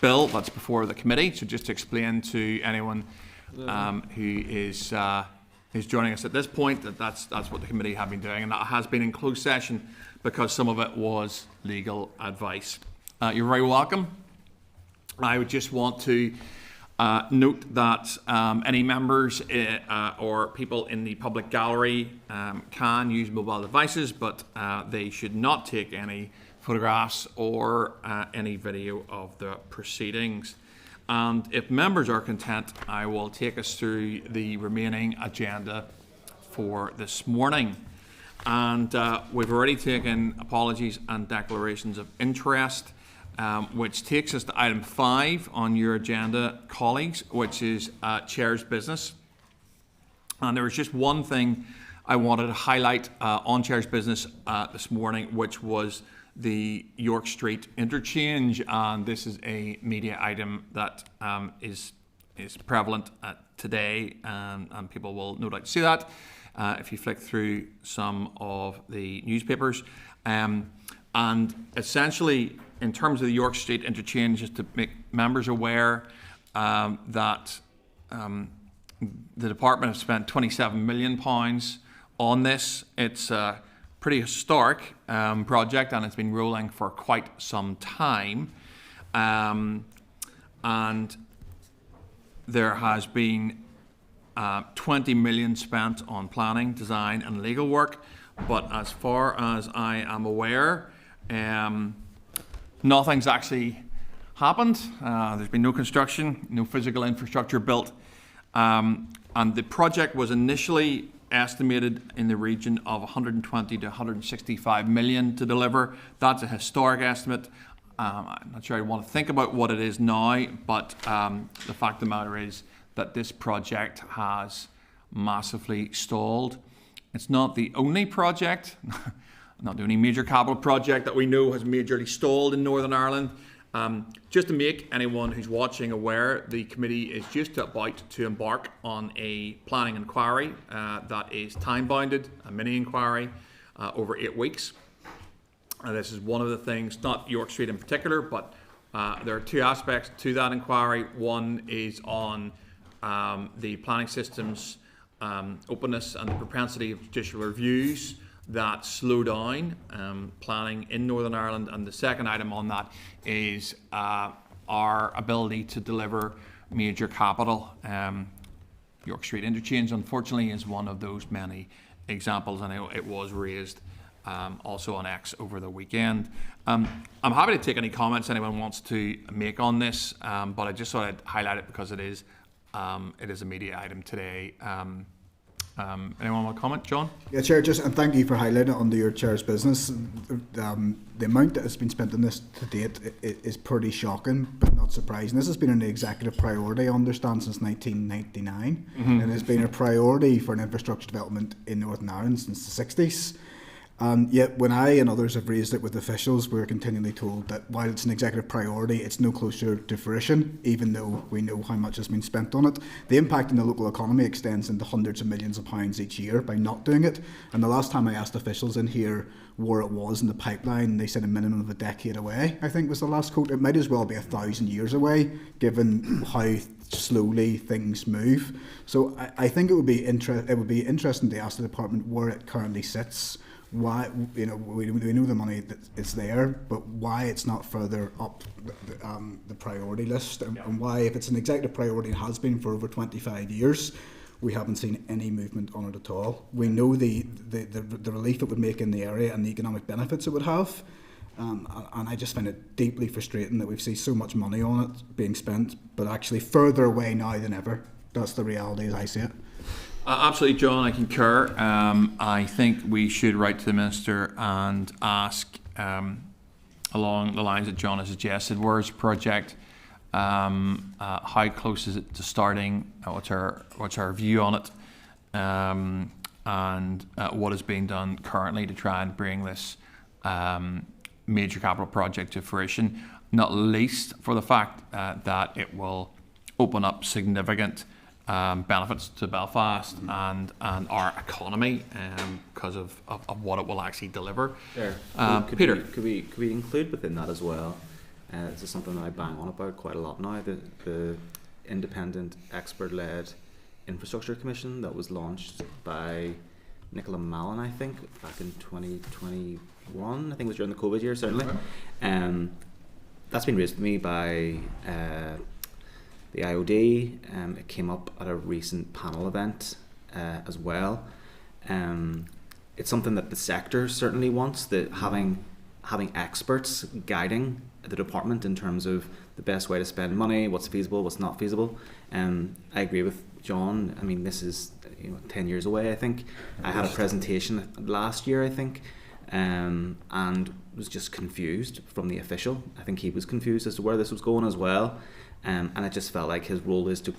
bill that's before the committee. So just to explain to anyone who is joining us at this point that's what the committee have been doing, and that has been in closed session because some of it was legal advice. You're very welcome. I would just want to note that any members or people in the public gallery can use mobile devices, but they should not take any photographs or any video of the proceedings. And if members are content, I will take us through the remaining agenda for this morning. And we've already taken apologies and declarations of interest, which takes us to item 5 on your agenda, colleagues, which is Chair's business. And there was just one thing I wanted to highlight on Chair's business this morning, which was the York Street interchange. And this is a media item that is prevalent today, and people will no doubt see that if you flick through some of the newspapers. And essentially, in terms of the York Street interchange, just to make members aware that the department has spent £27 million on this. It's a pretty historic project, and it's been rolling for quite some time. And there has been 20 million spent on planning, design and legal work. But as far as I am aware, nothing's actually happened. There's been no construction, no physical infrastructure built. And the project was initially estimated in the region of 120 to 165 million to deliver. That's a historic estimate. I'm not sure I want to think about what it is now, but the fact of the matter is that this project has massively stalled. It's not the only project, not the only major capital project that we know has majorly stalled in Northern Ireland. Just to make anyone who's watching aware, the committee is just about to embark on a planning inquiry that is time-bounded, a mini-inquiry over 8 weeks. This is one of the things, not York Street in particular, but there are 2 aspects to that inquiry. One is on the planning system's openness and the propensity of judicial reviews that slow down planning in Northern Ireland, and the second item on that is our ability to deliver major capital. York Street interchange, unfortunately, is one of those many examples, and it was raised also on X over the weekend. I'm happy to take any comments anyone wants to make on this, but I just thought I'd highlight it because it is a media item today. Anyone want to comment? John? Yeah, Chair, and thank you for highlighting it under your Chair's business. The amount that has been spent on this to date is pretty shocking, but not surprising. This has been an executive priority, I understand, since 1999, and it's been a priority for an infrastructure development in Northern Ireland since the 60s. Yet when I and others have raised it with officials, we're continually told that while it's an executive priority, it's no closer to fruition, even though we know how much has been spent on it. The impact on the local economy extends into hundreds of millions of pounds each year by not doing it. And the last time I asked officials in here where it was in the pipeline, they said a minimum of a decade away, I think was the last quote. It might as well be 1,000 years away, given how slowly things move. So I think it would be interesting to ask the department where it currently sits. Why, we know the money that is there, but why it's not further up the priority list, and why, if it's an executive priority and has been for over 25 years, we haven't seen any movement on it at all. We know the relief it would make in the area and the economic benefits it would have, and I just find it deeply frustrating that we've seen so much money on it being spent, but actually further away now than ever. That's the reality as I see it. Absolutely, John, I concur. I think we should write to the Minister and ask, along the lines that John has suggested, where's the project, how close is it to starting, what's our view on it, and what is being done currently to try and bring this major capital project to fruition, not least for the fact that it will open up significant benefits to Belfast and our economy because of what it will actually deliver. Sure. Peter, could we include within that as well This is something that I bang on about quite a lot now. The independent expert-led infrastructure commission that was launched by Nicola Mallon, I think, back in 2021. I think it was during the COVID year, certainly. That's been raised to me by the IOD. It came up at a recent panel event as well. It's something that the sector certainly wants, that having experts guiding the department in terms of the best way to spend money, what's feasible, what's not feasible. I agree with John. I mean, this is 10 years away, I think. I had a presentation last year, I think, and was just confused from the official. I think he was confused as to where this was going as well. And it just felt like his role is to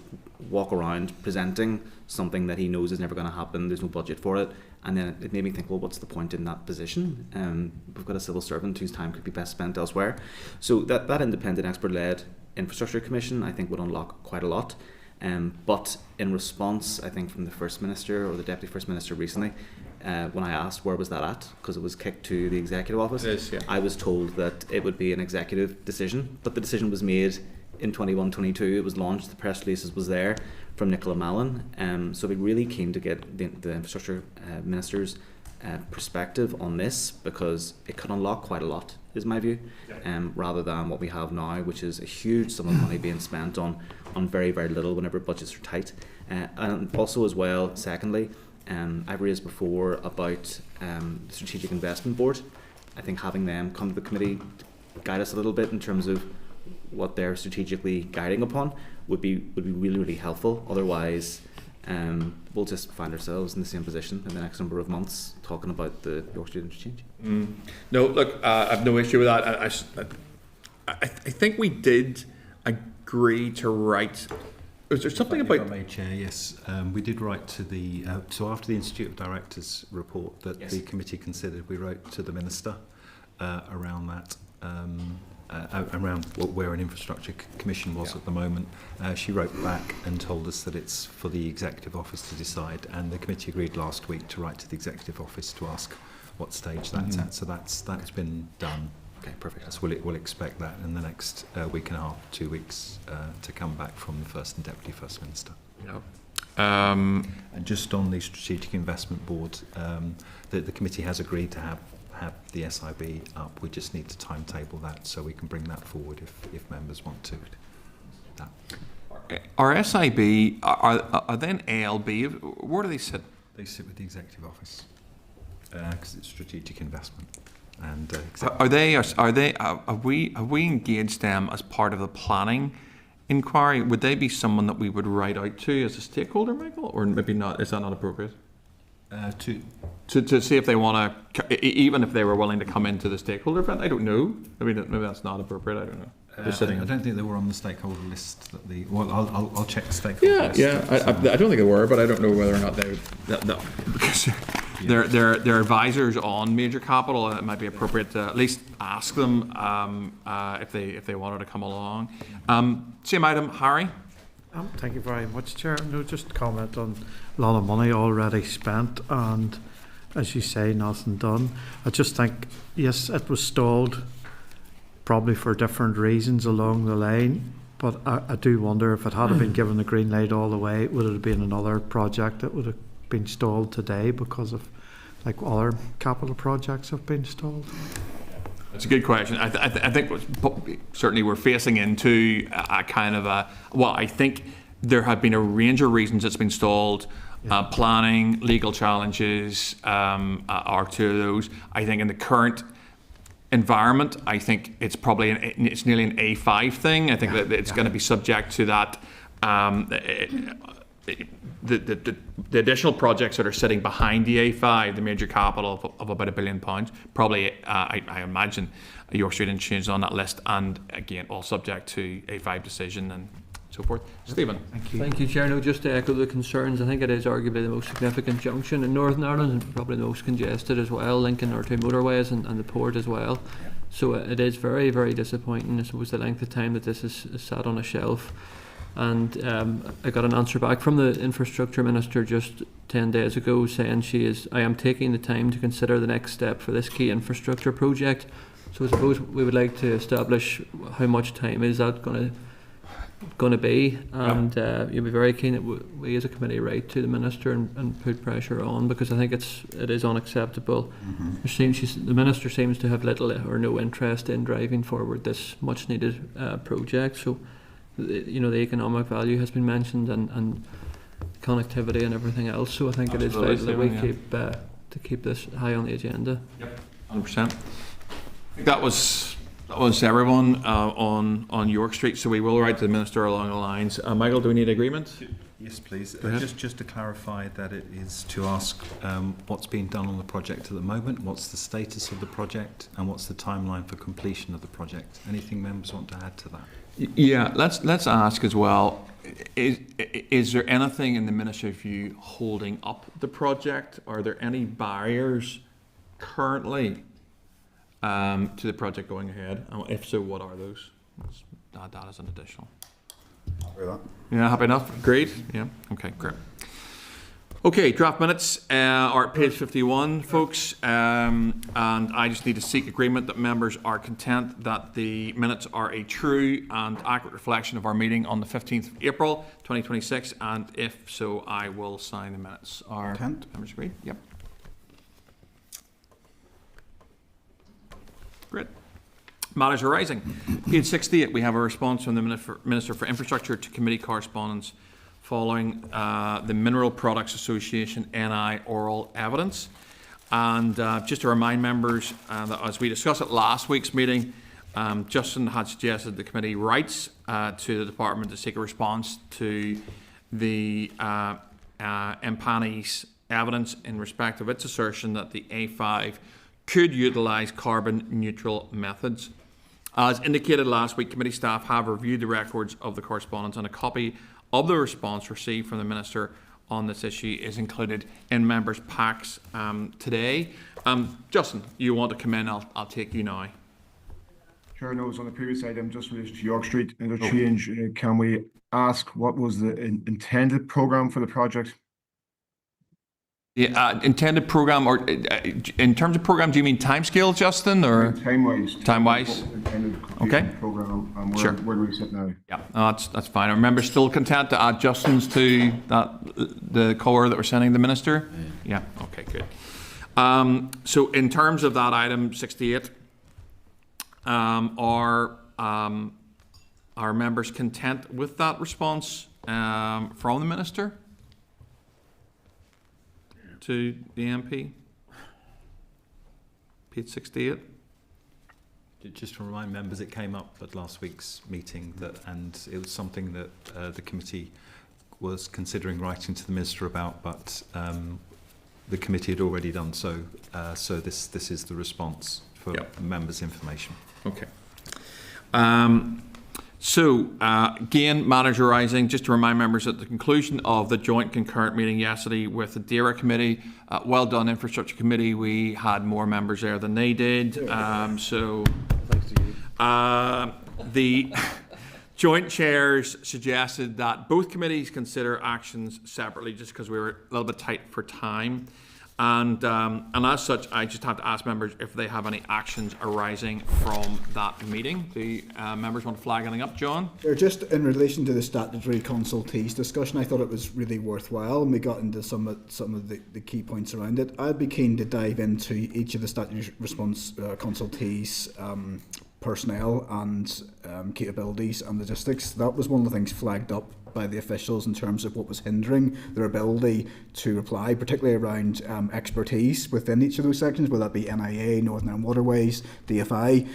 walk around presenting something that he knows is never going to happen, there's no budget for it. And then it made me think, well, what's the point in that position? We've got a civil servant whose time could be best spent elsewhere. So that independent expert-led infrastructure commission, I think, would unlock quite a lot. But in response, I think, from the First Minister or the Deputy First Minister recently, when I asked where was that at, because it was kicked to the Executive Office, I was told that it would be an executive decision, but the decision was made in 21-22. It was launched, the press releases was there from Nicola Mallon. So we're really keen to get the infrastructure minister's perspective on this, because it could unlock quite a lot, is my view, rather than what we have now, which is a huge sum of money being spent on very, very little whenever budgets are tight. And also as well, secondly, I've raised before about the Strategic Investment Board. I think having them come to the committee to guide us a little bit in terms of what they're strategically guiding upon would be really, really helpful. Otherwise, we'll just find ourselves in the same position in the next number of months talking about the York Street interchange. No, look, I have no issue with that. I think we did agree to write. Was there something about? Chair, yes, we did write to the. So after the Institute of Directors report that the committee considered, we wrote to the Minister around that. Around where an infrastructure commission was at the moment. She wrote back and told us that it's for the Executive Office to decide, and the committee agreed last week to write to the Executive Office to ask what stage that's at. So that's been done. Okay, perfect. So we'll expect that in the next week and a half, 2 weeks, to come back from the First and Deputy First Minister. And just on the Strategic Investment Board, the committee has agreed to have the SIB up. We just need to timetable that so we can bring that forward if members want to. Our SIB, are they an ALB? Where do they sit? They sit with the Executive Office because it's strategic investment. And have we engaged them as part of the planning inquiry? Would they be someone that we would write out to as a stakeholder, Michael, or maybe not? Is that not appropriate? To see if they want to, even if they were willing to come into the stakeholder event. I don't know. I mean, maybe that's not appropriate. I don't know. I don't think they were on the stakeholder list. I'll check the stakeholder list. Yeah. I don't think they were, but I don't know whether or not they would. Because they're advisors on major capital, and it might be appropriate to at least ask them if they wanted to come along. Same item, Harry. Thank you very much, Chair. No, just comment on a lot of money already spent and, as you say, nothing done. I just think, yes, it was stalled probably for different reasons along the line, but I do wonder if it had been given the green light all the way, would it have been another project that would have been stalled today because of, like, other capital projects have been stalled? That's a good question. I think certainly we're facing into a kind of a, well, I think there have been a range of reasons it's been stalled. Planning, legal challenges are two of those. I think in the current environment, I think it's probably it's nearly an A5 thing. I think that it's going to be subject to that. The additional projects that are sitting behind the A5, the major capital of about £1 billion, probably I imagine York Street Interchange is on that list, and again all subject to A5 decision and so forth. Stephen. Thank you, Chair. No, just to echo the concerns, I think it is arguably the most significant junction in Northern Ireland and probably the most congested as well, linking our two motorways and the port as well. So it is very, very disappointing, I suppose, the length of time that this is sat on a shelf. And I got an answer back from the Infrastructure Minister just 10 days ago saying I am taking the time to consider the next step for this key infrastructure project So I suppose we would like to establish how much time is that going to be, and you'll be very keen that we as a committee write to the Minister and put pressure on, because I think it is unacceptable. The Minister seems to have little or no interest in driving forward this much needed project. So the economic value has been mentioned, and connectivity and everything else. So I think it is vital that we keep this high on the agenda. Yep, 100%. I think that was everyone on York Street. So we will write to the Minister along the lines. Michael, do we need agreement? Yes, please. Just to clarify that it is to ask what's being done on the project at the moment, what's the status of the project, and what's the timeline for completion of the project. Anything members want to add to that? Yeah, let's ask as well. Is there anything in the Minister's view holding up the project? Are there any barriers currently to the project going ahead? If so, what are those? That is an additional. Happy with that. Yeah, happy enough? Agreed? Yeah, okay, great. Okay, draft minutes are at page 51, folks, and I just need to seek agreement that members are content that the minutes are a true and accurate reflection of our meeting on the 15th of April 2026, and if so, I will sign the minutes. Are members agreed? Yep. Great. Matters arising. Page 68, we have a response from the Minister for Infrastructure to committee correspondence following the Mineral Products Association NI oral evidence. And just to remind members that as we discussed at last week's meeting, Justin had suggested the committee writes to the department to seek a response to the MPANI's evidence in respect of its assertion that the A5 could utilise carbon neutral methods. As indicated last week, committee staff have reviewed the records of the correspondence, and a copy of the response received from the Minister on this issue is included in members' packs today. Justin, you want to come in? I'll take you now. Chair knows on the previous item, just in relation to York Street interchange, can we ask what was the intended programme for the project? Yeah, intended programme, or in terms of programme, do you mean timescale, Justin, or time-wise? Time-wise. Okay. Programme, and Sure. where do we sit now? Yeah, no, that's fine. Are members still content to add Justin's to the colour that we're sending the Minister? Yeah. Okay, good. So in terms of that item 68, are members content with that response from the Minister to the MP? Page 68. Just to remind members, it came up at last week's meeting and it was something that the committee was considering writing to the Minister about, but the committee had already done so. So this is the response for members' information. Okay. Again, matters arising, just to remind members at the conclusion of the joint concurrent meeting yesterday with the DAERA committee, well done Infrastructure Committee, we had more members there than they did. Thanks to you. The joint chairs suggested that both committees consider actions separately just because we were a little bit tight for time. And as such, I just have to ask members if they have any actions arising from that meeting. Do members want to flag anything up, John? Just in relation to the statutory consultees discussion, I thought it was really worthwhile, and we got into some of the key points around it. I'd be keen to dive into each of the statutory response consultees, personnel and capabilities and logistics. That was one of the things flagged up by the officials in terms of what was hindering their ability to reply, particularly around expertise within each of those sections, whether that be NIA, Northern Ireland Waterways, DFI.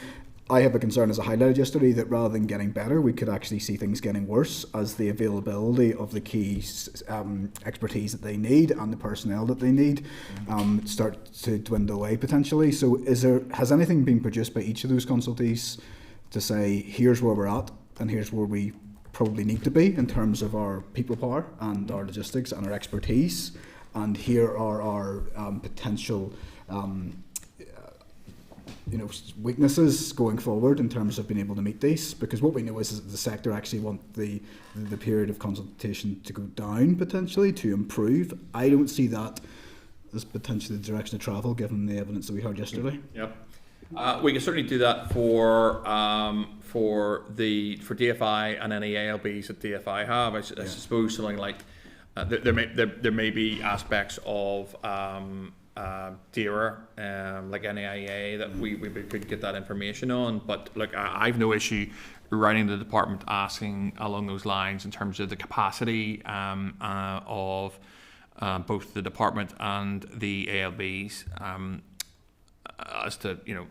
I have a concern, as I highlighted yesterday, that rather than getting better, we could actually see things getting worse as the availability of the key expertise that they need and the personnel that they need start to dwindle away potentially. So has anything been produced by each of those consultees to say, here's where we're at and here's where we probably need to be in terms of our people power and our logistics and our expertise, and here are our potential weaknesses going forward in terms of being able to meet these? Because what we know is that the sector actually want the period of consultation to go down, potentially to improve. I don't see that as potentially the direction of travel given the evidence that we heard yesterday. Yep. We can certainly do that for DFI and any ALBs that DFI have. I suppose something like there may be aspects of DERA, like NAIA, that we could get that information on. But look, I've no issue writing the department asking along those lines in terms of the capacity of both the department and the ALBs, as to, you know,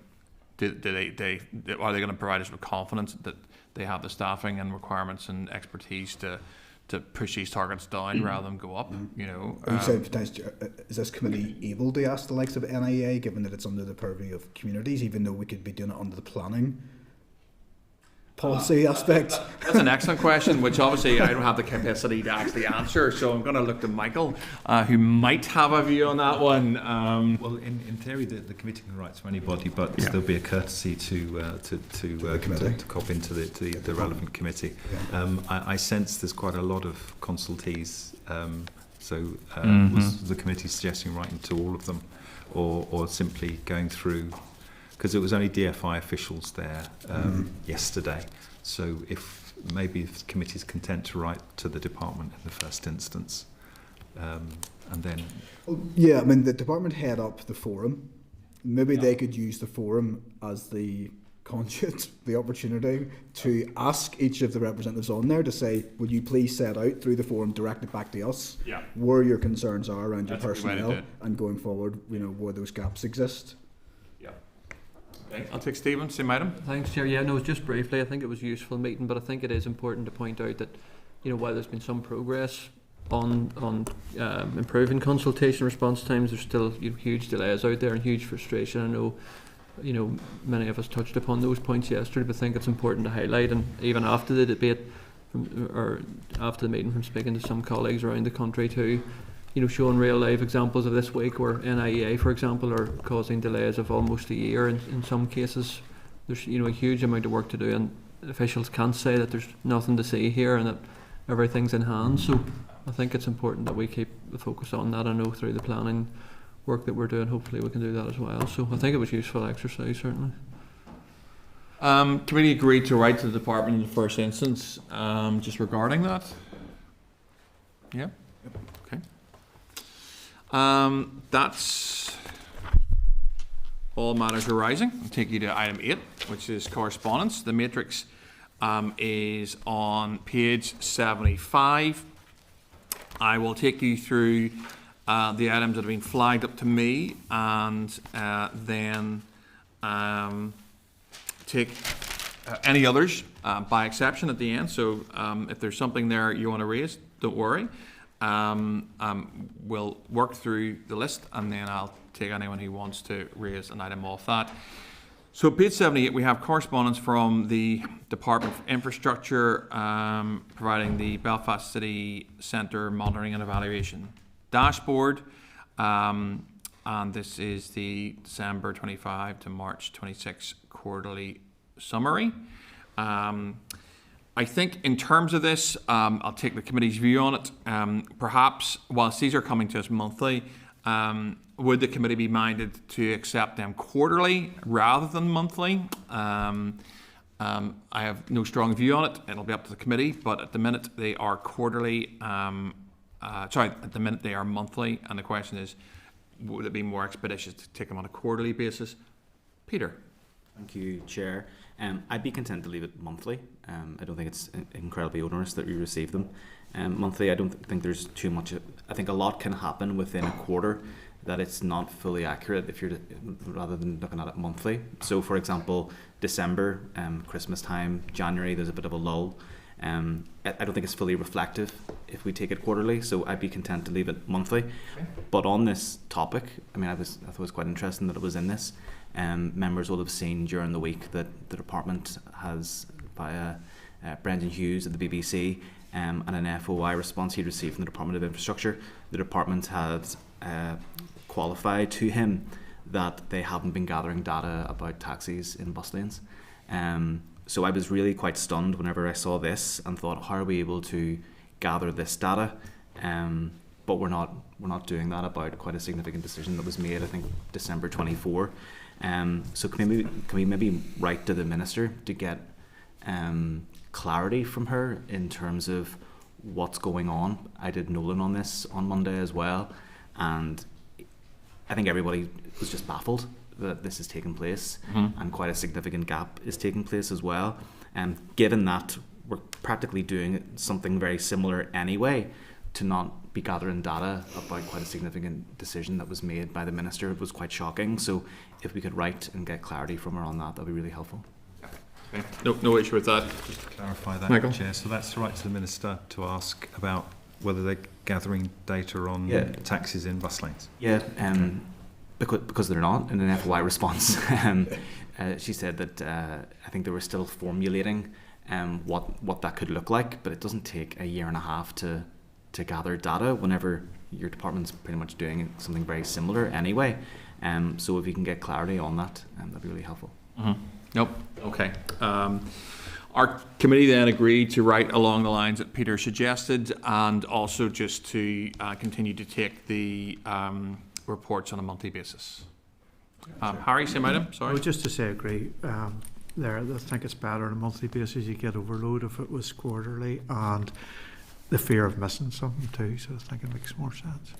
are they going to provide us with confidence that they have the staffing and requirements and expertise to push these targets down rather than go up, you know. You said potentially, is this committee able to ask the likes of NIA, given that it's under the purview of communities, even though we could be doing it under the planning policy aspect? That's an excellent question, which obviously I don't have the capacity to actually answer, so I'm going to look to Michael, who might have a view on that one. Well, in theory, the committee can write to anybody, but there'll be a courtesy to cop into the relevant committee. I sense there's quite a lot of consultees, was the committee suggesting writing to all of them, or simply going through? Because it was only DFI officials there yesterday. So if the committee's content to write to the department in the first instance, and then... Yeah, I mean, the department head up the forum. Maybe they could use the forum as the conduit, the opportunity to ask each of the representatives on there to say, would you please set out through the forum, direct it back to us, where your concerns are around your personnel, and going forward, you know, where those gaps exist. Okay. I'll take Stephen, same item. Thanks, Chair. Yeah, no, just briefly, I think it was a useful meeting, but I think it is important to point out that, you know, while there's been some progress on improving consultation response times, there's still, you know, huge delays out there and huge frustration. I know, you know, many of us touched upon those points yesterday, but I think it's important to highlight, and even after the debate or after the meeting, from speaking to some colleagues around the country too, you know, showing real life examples of this week where NIEA, for example, are causing delays of almost a year in some cases. There's, you know, a huge amount of work to do, and officials can't say that there's nothing to see here and that everything's in hand. So I think it's important that we keep the focus on that. I know through the planning work that we're doing, hopefully we can do that as well. So I think it was a useful exercise, certainly. Committee agreed to write to the department in the first instance, just regarding that. Yeah. Okay. That's all matters arising. I'll take you to item 8, which is correspondence. The matrix is on page 75. I will take you through the items that have been flagged up to me, and then take any others by exception at the end. So if there's something there you want to raise, don't worry. We'll work through the list, and then I'll take anyone who wants to raise an item off that. So page 78, we have correspondence from the Department for Infrastructure providing the Belfast City Centre Monitoring and Evaluation Dashboard, and this is the December 25 to March 26 quarterly summary. I think in terms of this, I'll take the committee's view on it. Perhaps whilst these are coming to us monthly, would the committee be minded to accept them quarterly rather than monthly? I have no strong view on it. It'll be up to the committee, but at the minute they are quarterly. At the minute they are monthly, and the question is, would it be more expeditious to take them on a quarterly basis? Peter. Thank you, Chair. I'd be content to leave it monthly. I don't think it's incredibly onerous that we receive them monthly. I don't think there's too much. I think a lot can happen within a quarter that it's not fully accurate if you're rather than looking at it monthly. So, for example, December, Christmas time, January, there's a bit of a lull. I don't think it's fully reflective if we take it quarterly, so I'd be content to leave it monthly. Okay. But on this topic, I mean, I thought it was quite interesting that it was in this. Members will have seen during the week that the department has, via Brendan Hughes at the BBC and an FOI response he received from the Department of Infrastructure, the department had qualified to him that they haven't been gathering data about taxis in bus lanes. So I was really quite stunned whenever I saw this and thought, how are we able to gather this data? But we're not doing that about quite a significant decision that was made, I think, December 24. So can we maybe write to the Minister to get clarity from her in terms of what's going on? I did Nolan on this on Monday as well, and I think everybody was just baffled that this is taking place, and quite a significant gap is taking place as well. And given that we're practically doing something very similar anyway, to not be gathering data about quite a significant decision that was made by the Minister, it was quite shocking. So if we could write and get clarity from her on that, that'd be really helpful. Okay. No issue with that. Just to clarify that, Michael? Chair, so that's right to the Minister to ask about whether they're gathering data on taxis in bus lanes. Yeah, because they're not, in an FOI response. She said that I think they were still formulating what that could look like, but it doesn't take a year and a half to gather data whenever your department's pretty much doing something very similar anyway. So if you can get clarity on that, that'd be really helpful. Nope. Okay. Our committee then agreed to write along the lines that Peter suggested, and also just to continue to take the reports on a monthly basis. Harry, same item. Sorry. Well, just to say, agree. There, I think it's better on a monthly basis. You get overload if it was quarterly, and the fear of missing something too. So I think it makes more sense.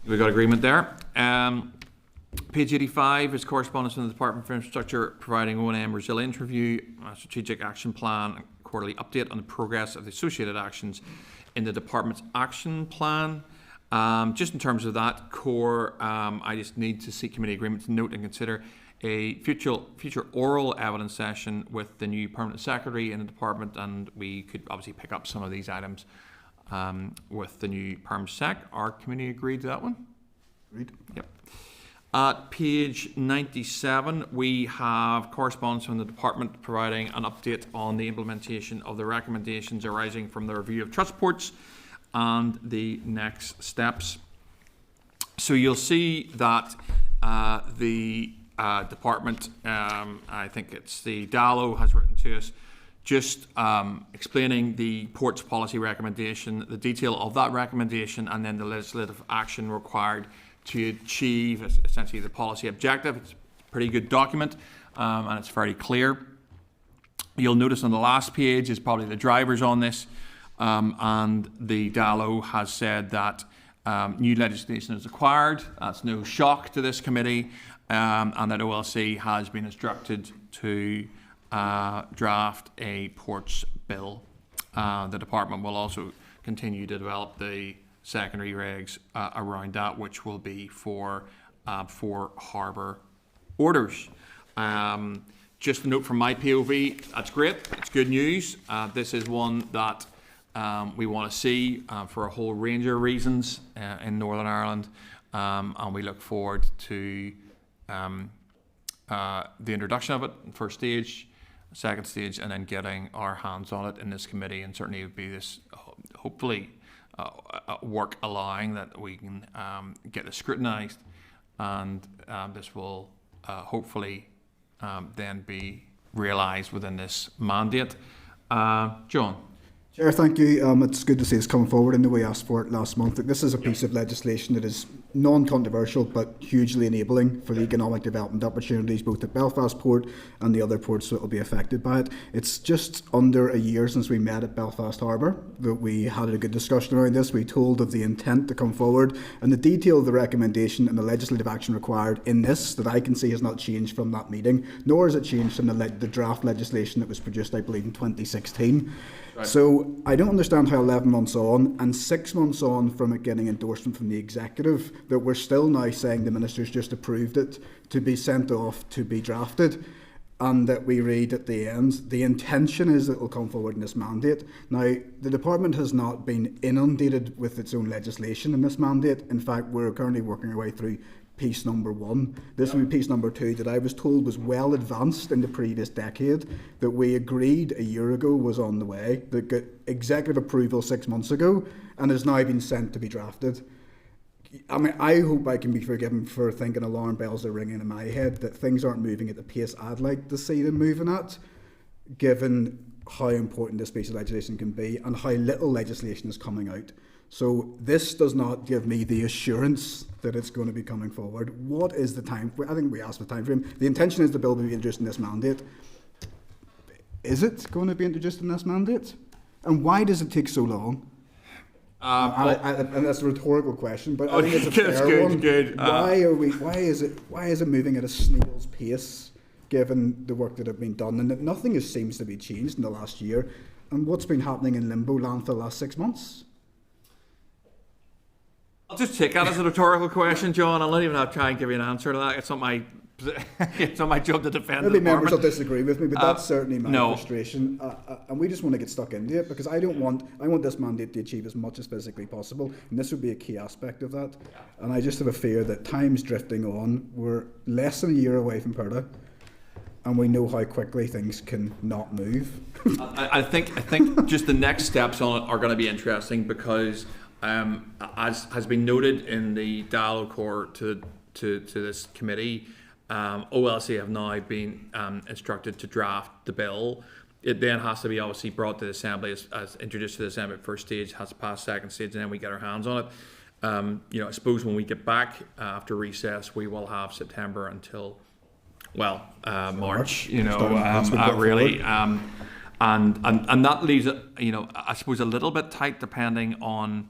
We got agreement there. Page 85 is correspondence from the Department for Infrastructure providing O&M resilience review, a strategic action plan, and quarterly update on the progress of the associated actions in the department's action plan. Just in terms of that core, I just need to seek committee agreement to note and consider a future oral evidence session with the new permanent secretary in the department, and we could obviously pick up some of these items with the new perm sec. Our committee agreed to that one? Agreed. Yep. At page 97, we have correspondence from the department providing an update on the implementation of the recommendations arising from the review of trust reports and the next steps. So you'll see that the department, I think it's the Dallo, has written to us just explaining the ports policy recommendation, the detail of that recommendation, and then the legislative action required to achieve essentially the policy objective. It's a pretty good document, and it's very clear. You'll notice on the last page is probably the drivers on this, and the Dallo has said that new legislation is required. That's no shock to this committee, and that OLC has been instructed to draft a ports bill. The department will also continue to develop the secondary regs around that, which will be for harbour orders. Just a note from my POV, that's great, it's good news. This is one that we want to see for a whole range of reasons in Northern Ireland, and we look forward to the introduction of it, first stage, second stage, and then getting our hands on it in this committee. And certainly it would be this, hopefully, work allowing that we can get this scrutinised, and this will hopefully then be realised within this mandate. John. Chair, thank you. It's good to see it's coming forward in the way we asked for it last month. This is a piece of legislation that is non-controversial but hugely enabling for the economic development opportunities both at Belfast Port and the other ports that will be affected by it. It's just under a year since we met at Belfast Harbour that we had a good discussion around this. We told of the intent to come forward, and the detail of the recommendation and the legislative action required in this that I can see has not changed from that meeting, nor has it changed from the draft legislation that was produced, I believe, in 2016. Right. So I don't understand how 11 months on and 6 months on from it getting endorsement from the executive that we're still now saying the minister's just approved it to be sent off to be drafted, and that we read at the end the intention is that it will come forward in this mandate. Now, the department has not been inundated with its own legislation in this mandate. In fact, we're currently working our way through piece number 1. This will be piece number 2 that I was told was well advanced in the previous decade, that we agreed a year ago was on the way, that got executive approval 6 months ago and has now been sent to be drafted. I mean, I hope I can be forgiven for thinking alarm bells are ringing in my head that things aren't moving at the pace I'd like to see them moving at, given how important this piece of legislation can be and how little legislation is coming out. So this does not give me the assurance that it's going to be coming forward. What is the time? I think we asked the time frame. The intention is the bill to be introduced in this mandate. Is it going to be introduced in this mandate? And why does it take so long? And that's a rhetorical question, but I think it's a fair one. Why is it moving at a snail's pace, given the work that have been done, and that nothing seems to be changed in the last year, and what's been happening in limbo land for the last 6 months? I'll just take that as a rhetorical question, John. I'll not even try and give you an answer to that. It's not my it's not my job to defend Maybe the members will department. disagree with me, but that's certainly my frustration. And we just want to get stuck into it, because I want this mandate to achieve as much as physically possible, and this would be a key aspect of that. And I just have a fear that time's drifting on. We're less than a year away from Perda, and we know how quickly things can not move. I think just the next steps on it are going to be interesting, because as has been noted in the dialogue core to this committee, OLC have now been instructed to draft the bill. It then has to be obviously brought to the Assembly as introduced to the Assembly at first stage, has to pass second stage, and then we get our hands on it. I suppose when we get back after recess, we will have September until March. Really, and that leaves it, I suppose, a little bit tight depending on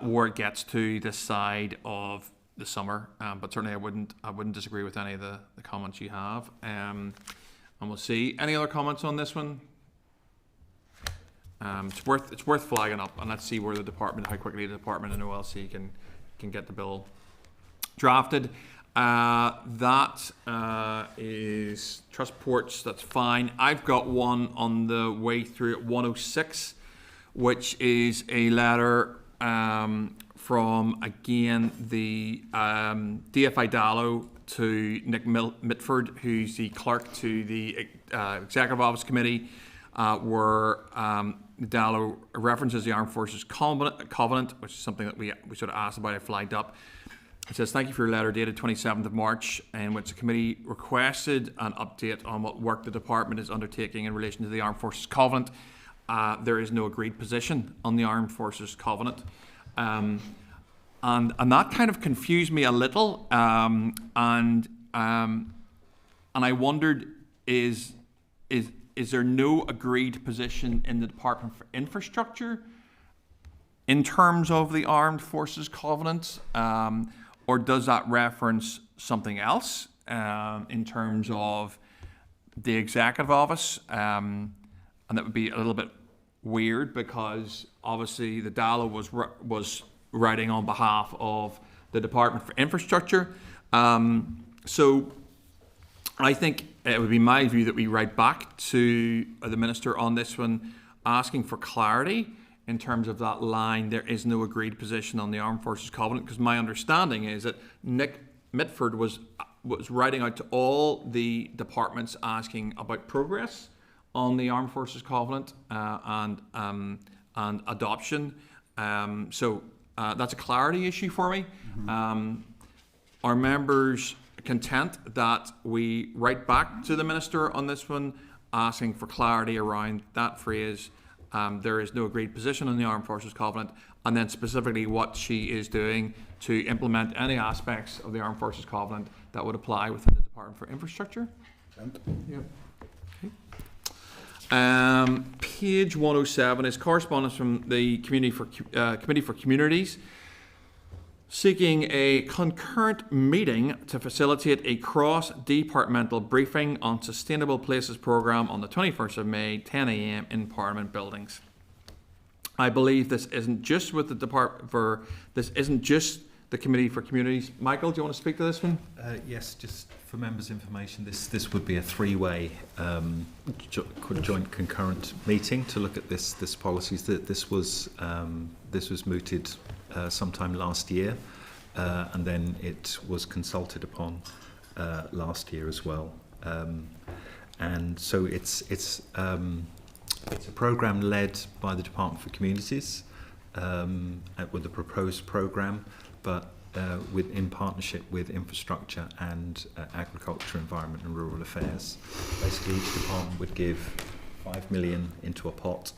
where it gets to this side of the summer, but certainly I wouldn't disagree with any of the comments you have, and we'll see. Any other comments on this one? It's worth flagging up, and let's see where how quickly the department and OLC can get the bill drafted. That is trust ports. That's fine. I've got one on the way through at 106, which is a letter from, again, the DFI Dallo to Nick Mitford, who's the clerk to the Executive Office Committee, where Dallo references the Armed Forces Covenant, which is something that we sort of asked about. I flagged up. It says, "Thank you for your letter dated 27th of March, in which the committee requested an update on what work the department is undertaking in relation to the Armed Forces Covenant. There is no agreed position on the Armed Forces Covenant." And that kind of confused me a little. And I wondered, is there no agreed position in the Department for Infrastructure in terms of the Armed Forces Covenant? Or does that reference something else in terms of the Executive Office? And that would be a little bit weird, because obviously the Dallo was writing on behalf of the Department for Infrastructure. So I think it would be my view that we write back to the Minister on this one, asking for clarity in terms of that line, "There is no agreed position on the Armed Forces Covenant," because my understanding is that Nick Mitford was writing out to all the departments asking about progress on the Armed Forces Covenant and adoption. So that's a clarity issue for me. Are members content that we write back to the Minister on this one, asking for clarity around that phrase, "There is no agreed position on the Armed Forces Covenant," and then specifically what she is doing to implement any aspects of the Armed Forces Covenant that would apply within the Department for Infrastructure? Yep. Page 107 is correspondence from the Committee for Communities, seeking a concurrent meeting to facilitate a cross-departmental briefing on Sustainable Places programme on the 21st of May, 10 a.m. in Parliament buildings. I believe this isn't just with the Committee for Communities. Michael, do you want to speak to this one? Yes, just for members' information, this would be a three-way joint concurrent meeting to look at this policies. This was mooted sometime last year, and then it was consulted upon last year as well. And so it's a programme led by the Department for Communities with the proposed programme, but in partnership with Infrastructure and Agriculture, Environment and Rural Affairs. Basically, each department would give 5 million into a pot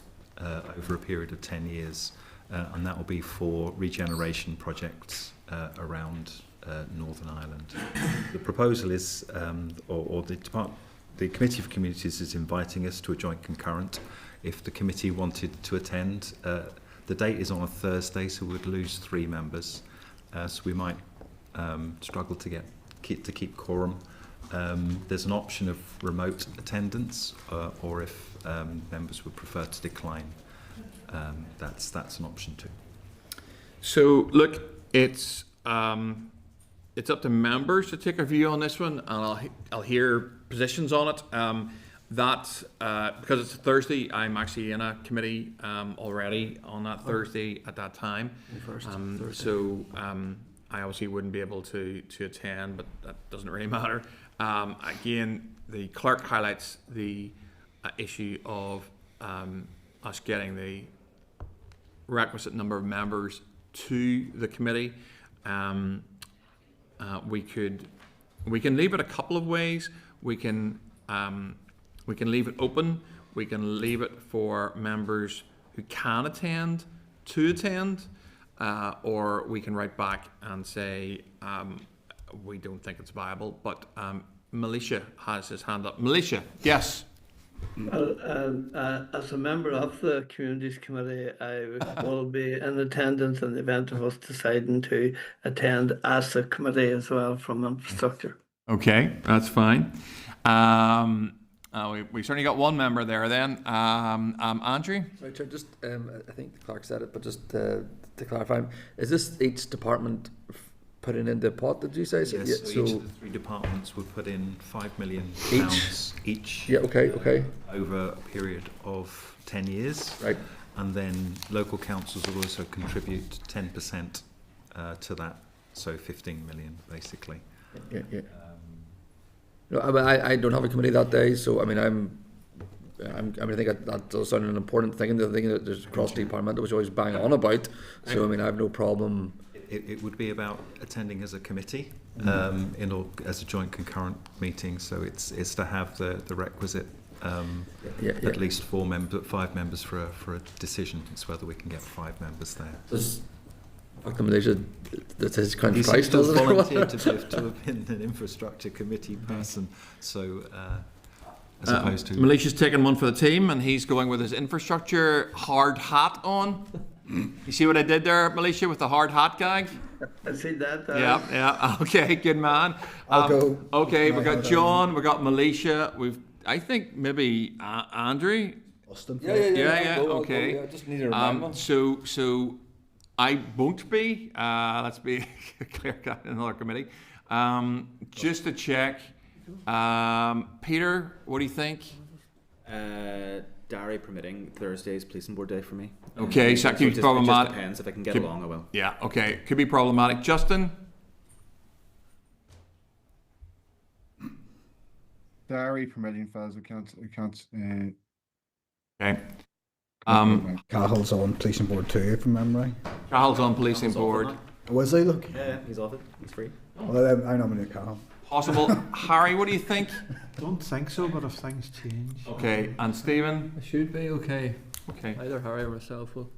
over a period of 10 years and that will be for regeneration projects around Northern Ireland. The proposal is, the Committee for Communities is inviting us to a joint concurrent. If the committee wanted to attend, the date is on a Thursday, so we'd lose 3 members. So we might struggle to keep quorum. There's an option of remote attendance, or if members would prefer to decline, that's an option too. So look, it's up to members to take a view on this one, and I'll hear positions on it. Because it's a Thursday, I'm actually in a committee already on that Thursday at that time. So I obviously wouldn't be able to attend, but that doesn't really matter. Again, the clerk highlights the issue of us getting the requisite number of members to the committee. We can leave it a couple of ways. We can leave it open. We can leave it for members who can attend to attend, or we can write back and say we don't think it's viable. But Militia has his hand up. Militia, yes. Well, as a member of the Communities Committee, I will be in attendance in the event of us deciding to attend as a committee as well from infrastructure. Okay, that's fine. We certainly got one member there then. Andrew? Sorry, Chair, just, I think the clerk said it, but just to clarify, is this each department putting in the pot, did you say? Yes, yeah, so each of the 3 departments would put in £5 million each. Yeah, okay. Over a period of 10 years. Right. And then local councils will also contribute 10% to that, so 15 million basically. Yeah. No, I don't have a committee that day, so I mean I think that does sound an important thing, and the thing that there's cross-departmental, which I always bang on about. So I mean I have no problem. It would be about attending as a committee, as a joint concurrent meeting. So it's to have the requisite at least 5 members for a decision. It's whether we can get 5 members there. Does Malaysia, that his kind of He's price still does volunteered to have been an infrastructure committee person. So as opposed to Militia's taking one for the team, and he's going with his infrastructure hard hat on. You see what I did there, Militia, with the hard hat gag? I see that. Yeah. Okay, good man. I'll go. Okay, we've got John, we've got Militia, I think maybe Andrew. Austin. Yeah. I'll Okay. go, yeah. Just need to remind So I won't be. Let's be clear cut in another committee. Just to check, Peter, what do you think? Diary permitting, Thursday's policing board day for me. Okay, so that could be problematic. It just depends. If I can get along, I will. Yeah, okay. Could be problematic. Justin? Diary permitting files accounts. Okay. Cahill's on policing board too, from memory. Cahill's on policing board. Was he? Look. Yeah, he's off it. He's free. Well, I nominate Cahill. Possible. Harry, what do you think? Don't think so, but if things change. Okay, and Stephen? It should be okay. Okay. Either Harry or myself will.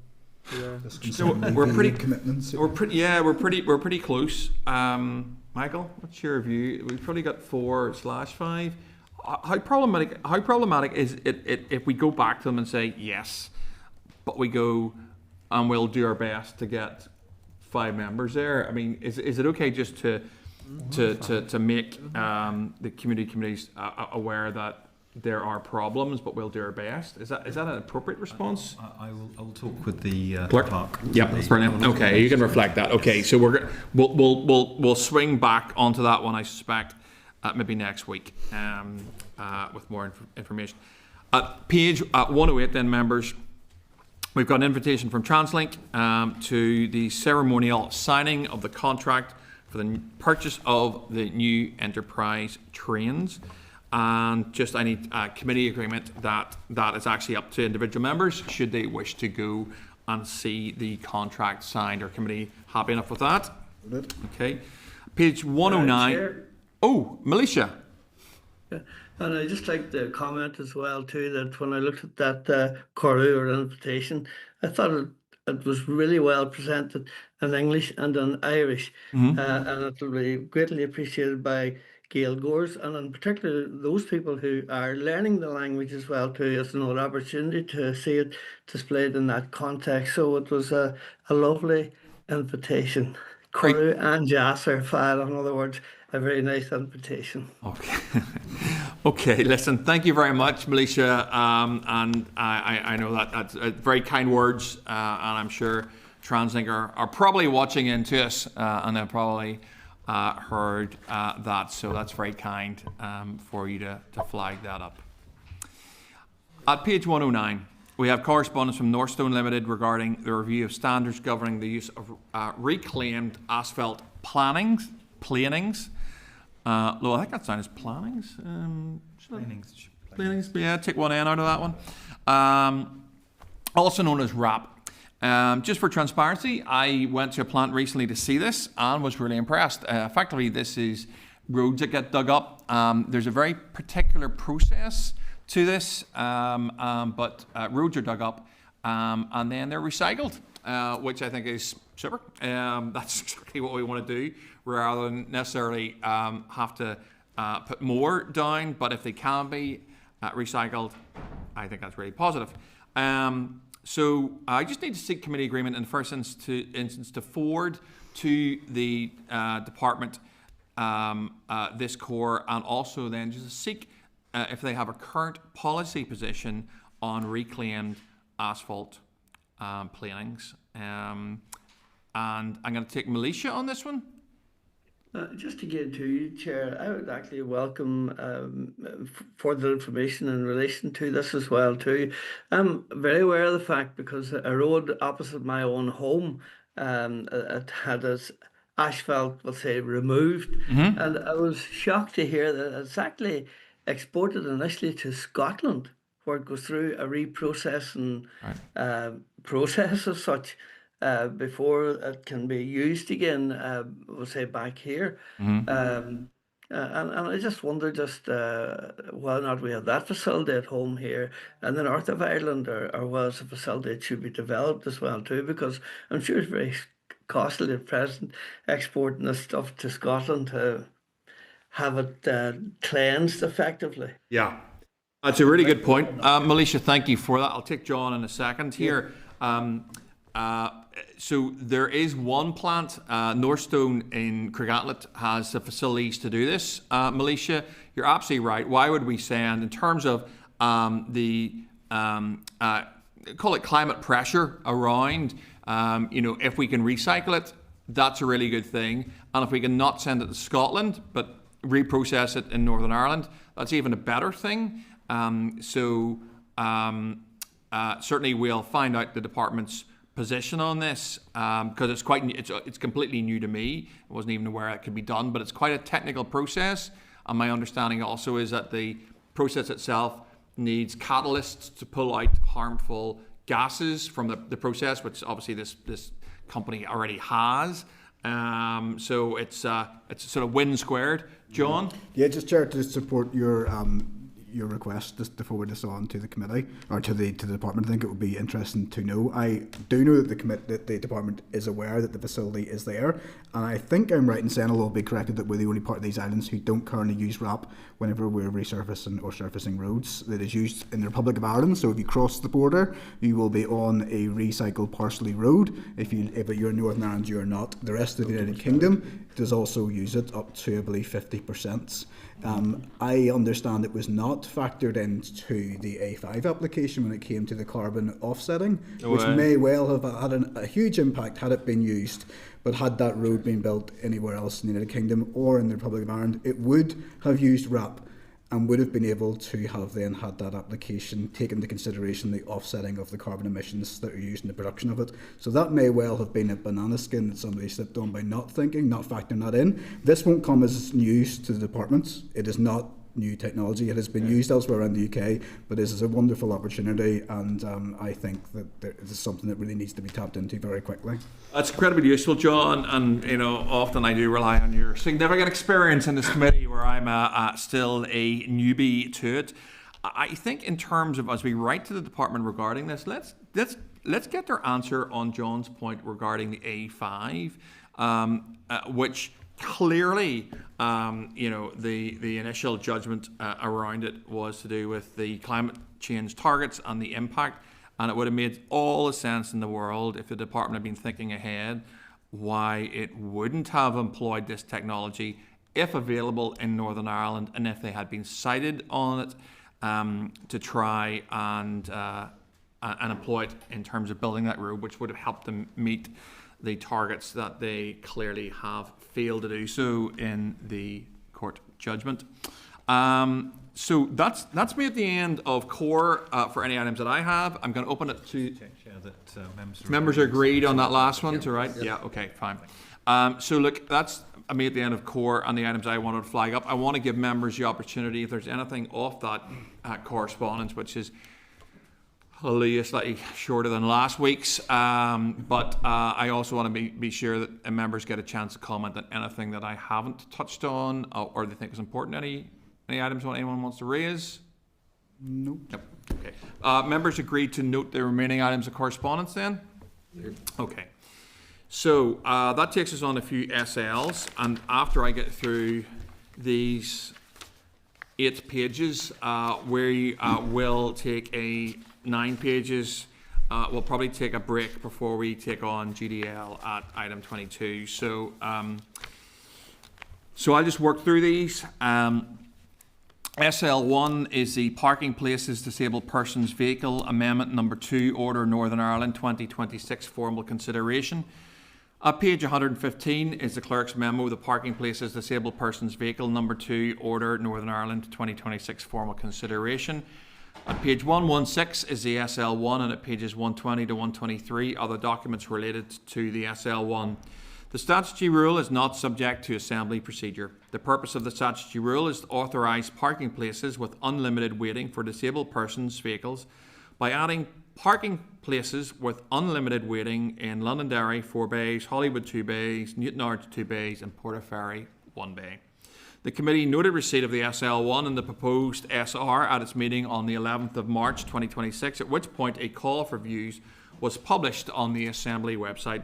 Yeah. So we're pretty commitments. We're pretty close. Michael, what's your view? We've probably got 4/5. How problematic is it if we go back to them and say yes, but we go and we'll do our best to get 5 members there? I mean, is it okay just to make the community committees aware that there are problems, but we'll do our best? Is that an appropriate response? I will talk with the clerk. Yeah, that's brilliant. Okay, you can reflect that. Okay, so we'll swing back onto that one, I suspect, maybe next week with more information. Page 108, then, members. We've got an invitation from Translink to the ceremonial signing of the contract for the purchase of the new enterprise trains. And just I need a committee agreement that is actually up to individual members should they wish to go and see the contract signed. Are committee happy enough with that? Good. Okay. Page 109. Oh, Militia. Yeah. And I'd just like to comment as well too that when I looked at that courier invitation, I thought it was really well presented in English and in Irish, and it will be greatly appreciated by Gael Gores, and in particular those people who are learning the language as well too. It's another opportunity to see it displayed in that context. So it was a lovely invitation. Curu and Jasser file, in other words, a very nice invitation. Okay. Okay, listen, thank you very much, Militia. And I know that's very kind words, and I'm sure TransLink are probably watching into us, and they've probably heard that. So that's very kind for you to flag that up. At page 109, we have correspondence from Northstone Limited regarding the review of standards governing the use of reclaimed asphalt planings. Well, I think that sounds planings. Planings. Yeah, take one N out of that one. Also known as RAP. Just for transparency, I went to a plant recently to see this and was really impressed. Effectively, this is roads that get dug up. There's a very particular process to this, but roads are dug up and then they're recycled, which I think is super. That's exactly what we want to do, rather than necessarily have to put more down. But if they can be recycled, I think that's really positive. So I just need to seek committee agreement in the first instance to forward to the department this core, and also then just to seek if they have a current policy position on reclaimed asphalt planings. And I'm going to take Militia on this one. Just to get to you, Chair, I would actually welcome further information in relation to this as well too. I'm very aware of the fact, because a road opposite my own home, it had its asphalt, we'll say, removed, and I was shocked to hear that it's actually exported initially to Scotland, where it goes through a reprocessing process as such. Before it can be used again, we'll say back here. And I just wonder whether or not we have that facility at home here in the north of Ireland, or was a facility that should be developed as well too, because I'm sure it's very costly at present exporting this stuff to Scotland to have it cleansed effectively. Yeah, that's a really good point. Militia, thank you for that. I'll take John in a second here. So there is one plant, Northstone in Cairncastle has the facilities to do this. Militia, you're absolutely right. Why would we send, in terms of call it climate pressure around, if we can recycle it, that's a really good thing. And if we can not send it to Scotland, but reprocess it in Northern Ireland, that's even a better thing. Certainly we'll find out the department's position on this, because it's completely new to me. I wasn't even aware it could be done, but it's quite a technical process. And my understanding also is that the process itself needs catalysts to pull out harmful gases from the process, which obviously this company already has. So it's sort of win squared. John? Yeah, just Chair, to support your request just to forward this on to the committee, or to the department. I think it would be interesting to know. I do know that the department is aware that the facility is there, and I think I'm right in saying, although I'll be corrected, that we're the only part of these islands who don't currently use RAP whenever we're resurfacing or surfacing roads. That is used in the Republic of Ireland. So if you cross the border, you will be on a recycled parsley road. If you're in Northern Ireland, you're not. The rest of the United Kingdom does also use it up to, I believe, 50%. I understand it was not factored into the A5 application when it came to the carbon offsetting, which may well have had a huge impact had it been used. But had that road been built anywhere else in the United Kingdom or in the Republic of Ireland, it would have used RAP and would have been able to have then had that application take into consideration the offsetting of the carbon emissions that are used in the production of it. So that may well have been a banana skin that somebody slipped on by not factoring that in. This won't come as news to the departments. It is not new technology. It has been used elsewhere in the UK, but this is a wonderful opportunity, and I think that this is something that really needs to be tapped into very quickly. That's incredibly useful, John, and often I do rely on your significant experience in this committee, where I'm still a newbie to it. I think in terms of, as we write to the department regarding this, let's get their answer on John's point regarding the A5, which clearly, the initial judgment around it was to do with the climate change targets and the impact, and it would have made all the sense in the world if the department had been thinking ahead why it wouldn't have employed this technology if available in Northern Ireland, and if they had been cited on it to try and employ it in terms of building that road, which would have helped them meet the targets that they clearly have failed to do so in the court judgment. So that's me at the end of core for any items that I have. I'm going to open it to members are agreed on that last one, to right? Yeah, okay, fine. So look, that's me at the end of core and the items I wanted to flag up. I want to give members the opportunity, if there's anything off that correspondence, which is hallelujah, slightly shorter than last week's, but I also want to be sure that members get a chance to comment on anything that I haven't touched on or they think is important. Any items anyone wants to raise? Nope. Yep. Okay. Members agreed to note the remaining items of correspondence then? Yep. Okay. So that takes us on a few SLs, and after I get through these 8 pages, we will take 9 pages. We'll probably take a break before we take on GDL at item 22. So I'll just work through these. SL1 is the Parking Places Disabled Persons Vehicle Amendment Number 2, Order Northern Ireland 2026 formal consideration. At page 115 is the Clerk's Memo, the Parking Places Disabled Persons Vehicle Number 2, Order Northern Ireland 2026 formal consideration. At page 116 is the SL1, and at pages 120 to 123 are the documents related to the SL1. The statutory rule is not subject to assembly procedure. The purpose of the statutory rule is to authorise parking places with unlimited waiting for disabled persons' vehicles by adding parking places with unlimited waiting in Londonderry 4 bays, Hollywood 2 bays, Newtownards 2 bays, and Portaferry 1 bay. The committee noted receipt of the SL1 and the proposed SR at its meeting on the 11th of March 2026, at which point a call for views was published on the Assembly website.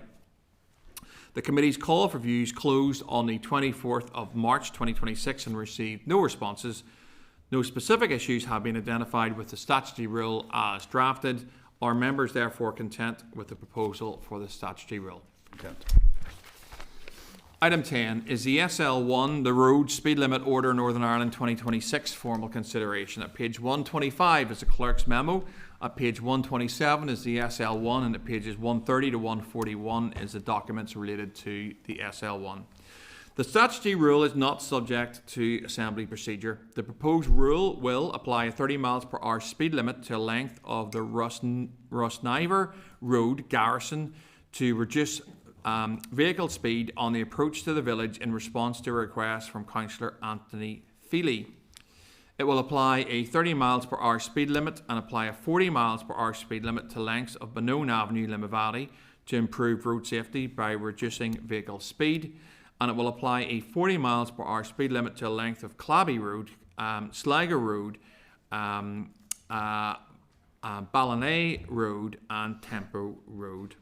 The committee's call for views closed on the 24th of March 2026 and received no responses. No specific issues have been identified with the statutory rule as drafted. Are members therefore content with the proposal for the statutory rule? Content. Item 10 is the SL1, the Road Speed Limit Order Northern Ireland 2026 formal consideration. At page 125 is the Clerk's Memo. At page 127 is the SL1, and at pages 130 to 141 is the documents related to the SL1. The statutory rule is not subject to assembly procedure. The proposed rule will apply a 30 miles per hour speed limit to a length of the Rosniver Road Garrison to reduce vehicle speed on the approach to the village in response to a request from Councillor Anthony Feely. It will apply a 30 miles per hour speed limit and apply a 40 miles per hour speed limit to lengths of Benone Avenue, Limavady to improve road safety by reducing vehicle speed. And it will apply a 40 miles per hour speed limit to a length of Clabby Road, Sligo Road, Ballina Road and Tempo Road.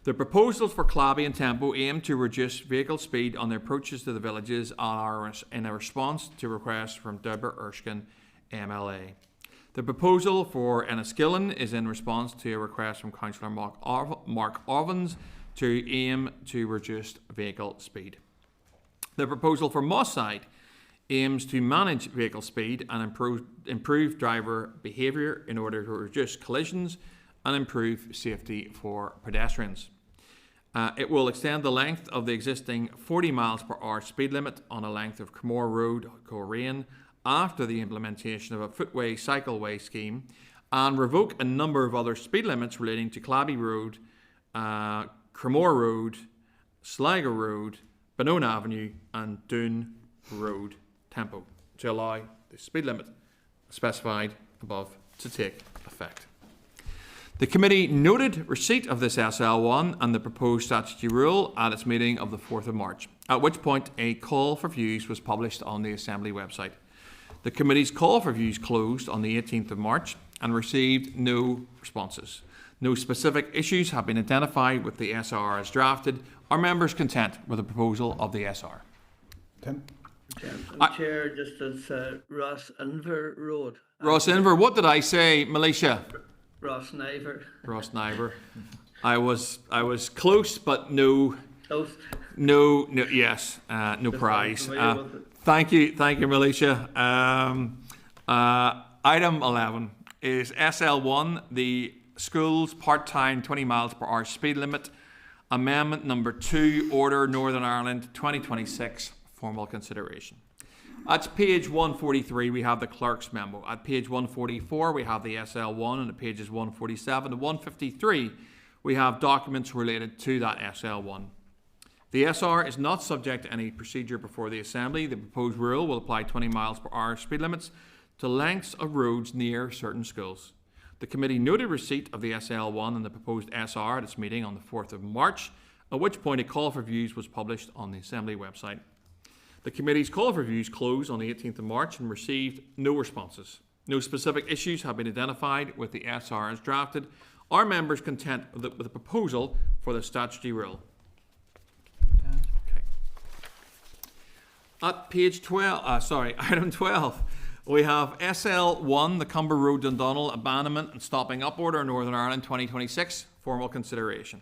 The proposals for Clabby and Tempo aim to reduce vehicle speed on the approaches to the villages and are in a response to requests from Deborah Erskine, MLA. The proposal for Enniskillen is in response to a request from Councillor Mark Ovens to aim to reduce vehicle speed. The proposal for Mosside aims to manage vehicle speed and improve driver behaviour in order to reduce collisions and improve safety for pedestrians. It will extend the length of the existing 40 miles per hour speed limit on a length of Cremore Road, Coleraine, after the implementation of a footway cycleway scheme, and revoke a number of other speed limits relating to Clabby Road, Cremore Road, Sligo Road, Benone Avenue and Doon Road Tempo to allow the speed limit specified above to take effect. The committee noted receipt of this SL1 and the proposed statutory rule at its meeting of the 4th of March, at which point a call for views was published on the Assembly website. The committee's call for views closed on the 18th of March and received no responses. No specific issues have been identified with the SR as drafted. Are members content with the proposal of the SR? Tim? Chair, just as Ross Inver Road. Ross Inver, what did I say, Militia? Ross Niver. Ross Niver. I was close, but no. Close. No, yes, no prize. Thank you, Militia. Item 11 is SL1, the school's part-time 20 miles per hour speed limit. Amendment number 2, Order Northern Ireland 2026, formal consideration. At page 143, we have the clerk's memo. At page 144, we have the SL1, and at pages 147 to 153, we have documents related to that SL1. The SR is not subject to any procedure before the Assembly. The proposed rule will apply 20 miles per hour speed limits to lengths of roads near certain schools. The committee noted receipt of the SL1 and the proposed SR at its meeting on the 4th of March, at which point a call for views was published on the Assembly website. The committee's call for views closed on the 18th of March and received no responses. No specific issues have been identified with the SR as drafted. Are members content with the proposal for the statutory rule? Okay. At page 12, item 12, we have SL1, the Cumber Road Dundonald Abandonment and Stopping Up Order, Northern Ireland 2026, formal consideration.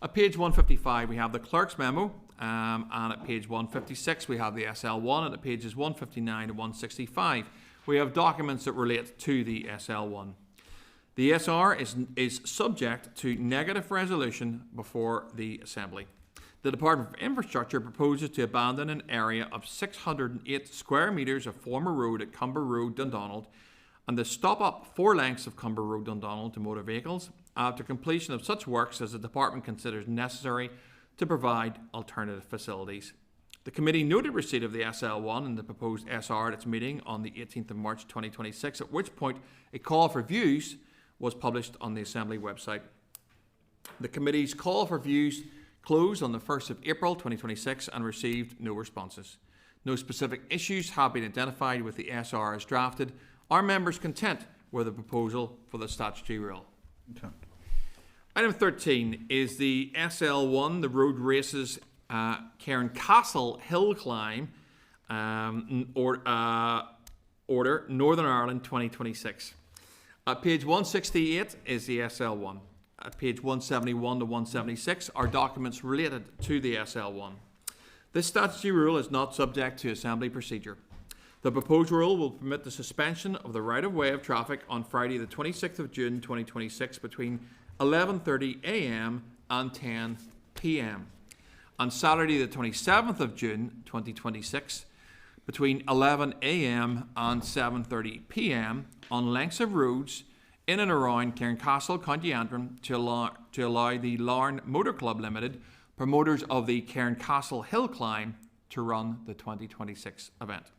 At page 155, we have the clerk's memo, and at page 156, we have the SL1, and at pages 159 to 165, we have documents that relate to the SL1. The SR is subject to negative resolution before the Assembly. The Department of Infrastructure proposes to abandon an area of 608 square metres of former road at Cumber Road, Dundonald, and to stop up 4 lengths of Cumber Road, Dundonald to motor vehicles after completion of such works as the Department considers necessary to provide alternative facilities. The committee noted receipt of the SL1 and the proposed SR at its meeting on the 18th of March 2026, at which point a call for views was published on the Assembly website. The committee's call for views closed on the 1st of April 2026 and received no responses. No specific issues have been identified with the SR as drafted. Are members content with the proposal for the statutory rule? Okay. Item 13 is the SL1, the road races Cairncastle Hill Climb Order, Northern Ireland 2026. At page 168 is the SL1. At page 171 to 176 are documents related to the SL1. This statutory rule is not subject to Assembly procedure. The proposed rule will permit the suspension of the right-of-way of traffic on Friday the 26th of June 2026 between 11:30 a.m. and 10 p.m. On Saturday the 27th of June 2026 between 11 a.m. and 7:30 p.m. on lengths of roads in and around Cairncastle, County Antrim, to allow the Larne Motor Club Limited, promoters of the Cairncastle Hill Climb, to run the 2026 event.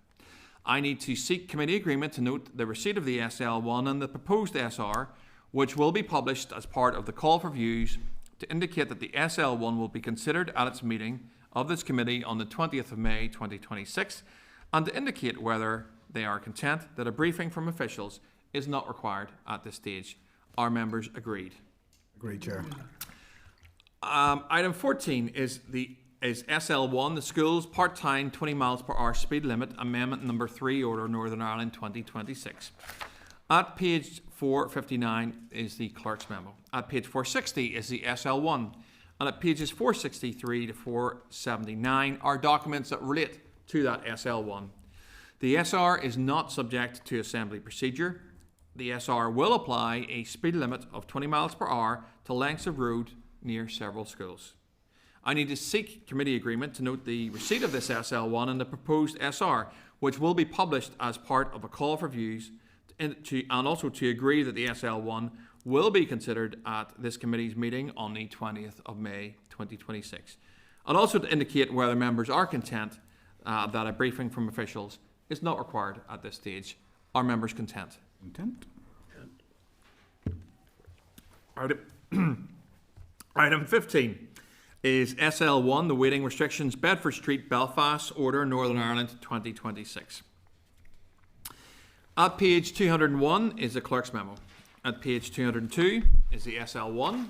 I need to seek committee agreement to note the receipt of the SL1 and the proposed SR, which will be published as part of the call for views, to indicate that the SL1 will be considered at its meeting of this committee on the 20th of May 2026, and to indicate whether they are content that a briefing from officials is not required at this stage. Are members agreed? Agreed, Chair. Item 14 is SL1, the school's part-time 20 miles per hour speed limit, amendment number 3, Order Northern Ireland 2026. At page 459 is the clerk's memo. At page 460 is the SL1. And at pages 463 to 479 are documents that relate to that SL1. The SR is not subject to Assembly procedure. The SR will apply a speed limit of 20 miles per hour to lengths of road near several schools. I need to seek committee agreement to note the receipt of this SL1 and the proposed SR, which will be published as part of a call for views, and also to agree that the SL1 will be considered at this committee's meeting on the 20th of May 2026. And also to indicate whether members are content that a briefing from officials is not required at this stage. Are members content? Content. Item 15 is SL1, the Waiting Restrictions, Bedford Street, Belfast, Order, Northern Ireland 2026. At page 201 is the clerk's memo. At page 202 is the SL1.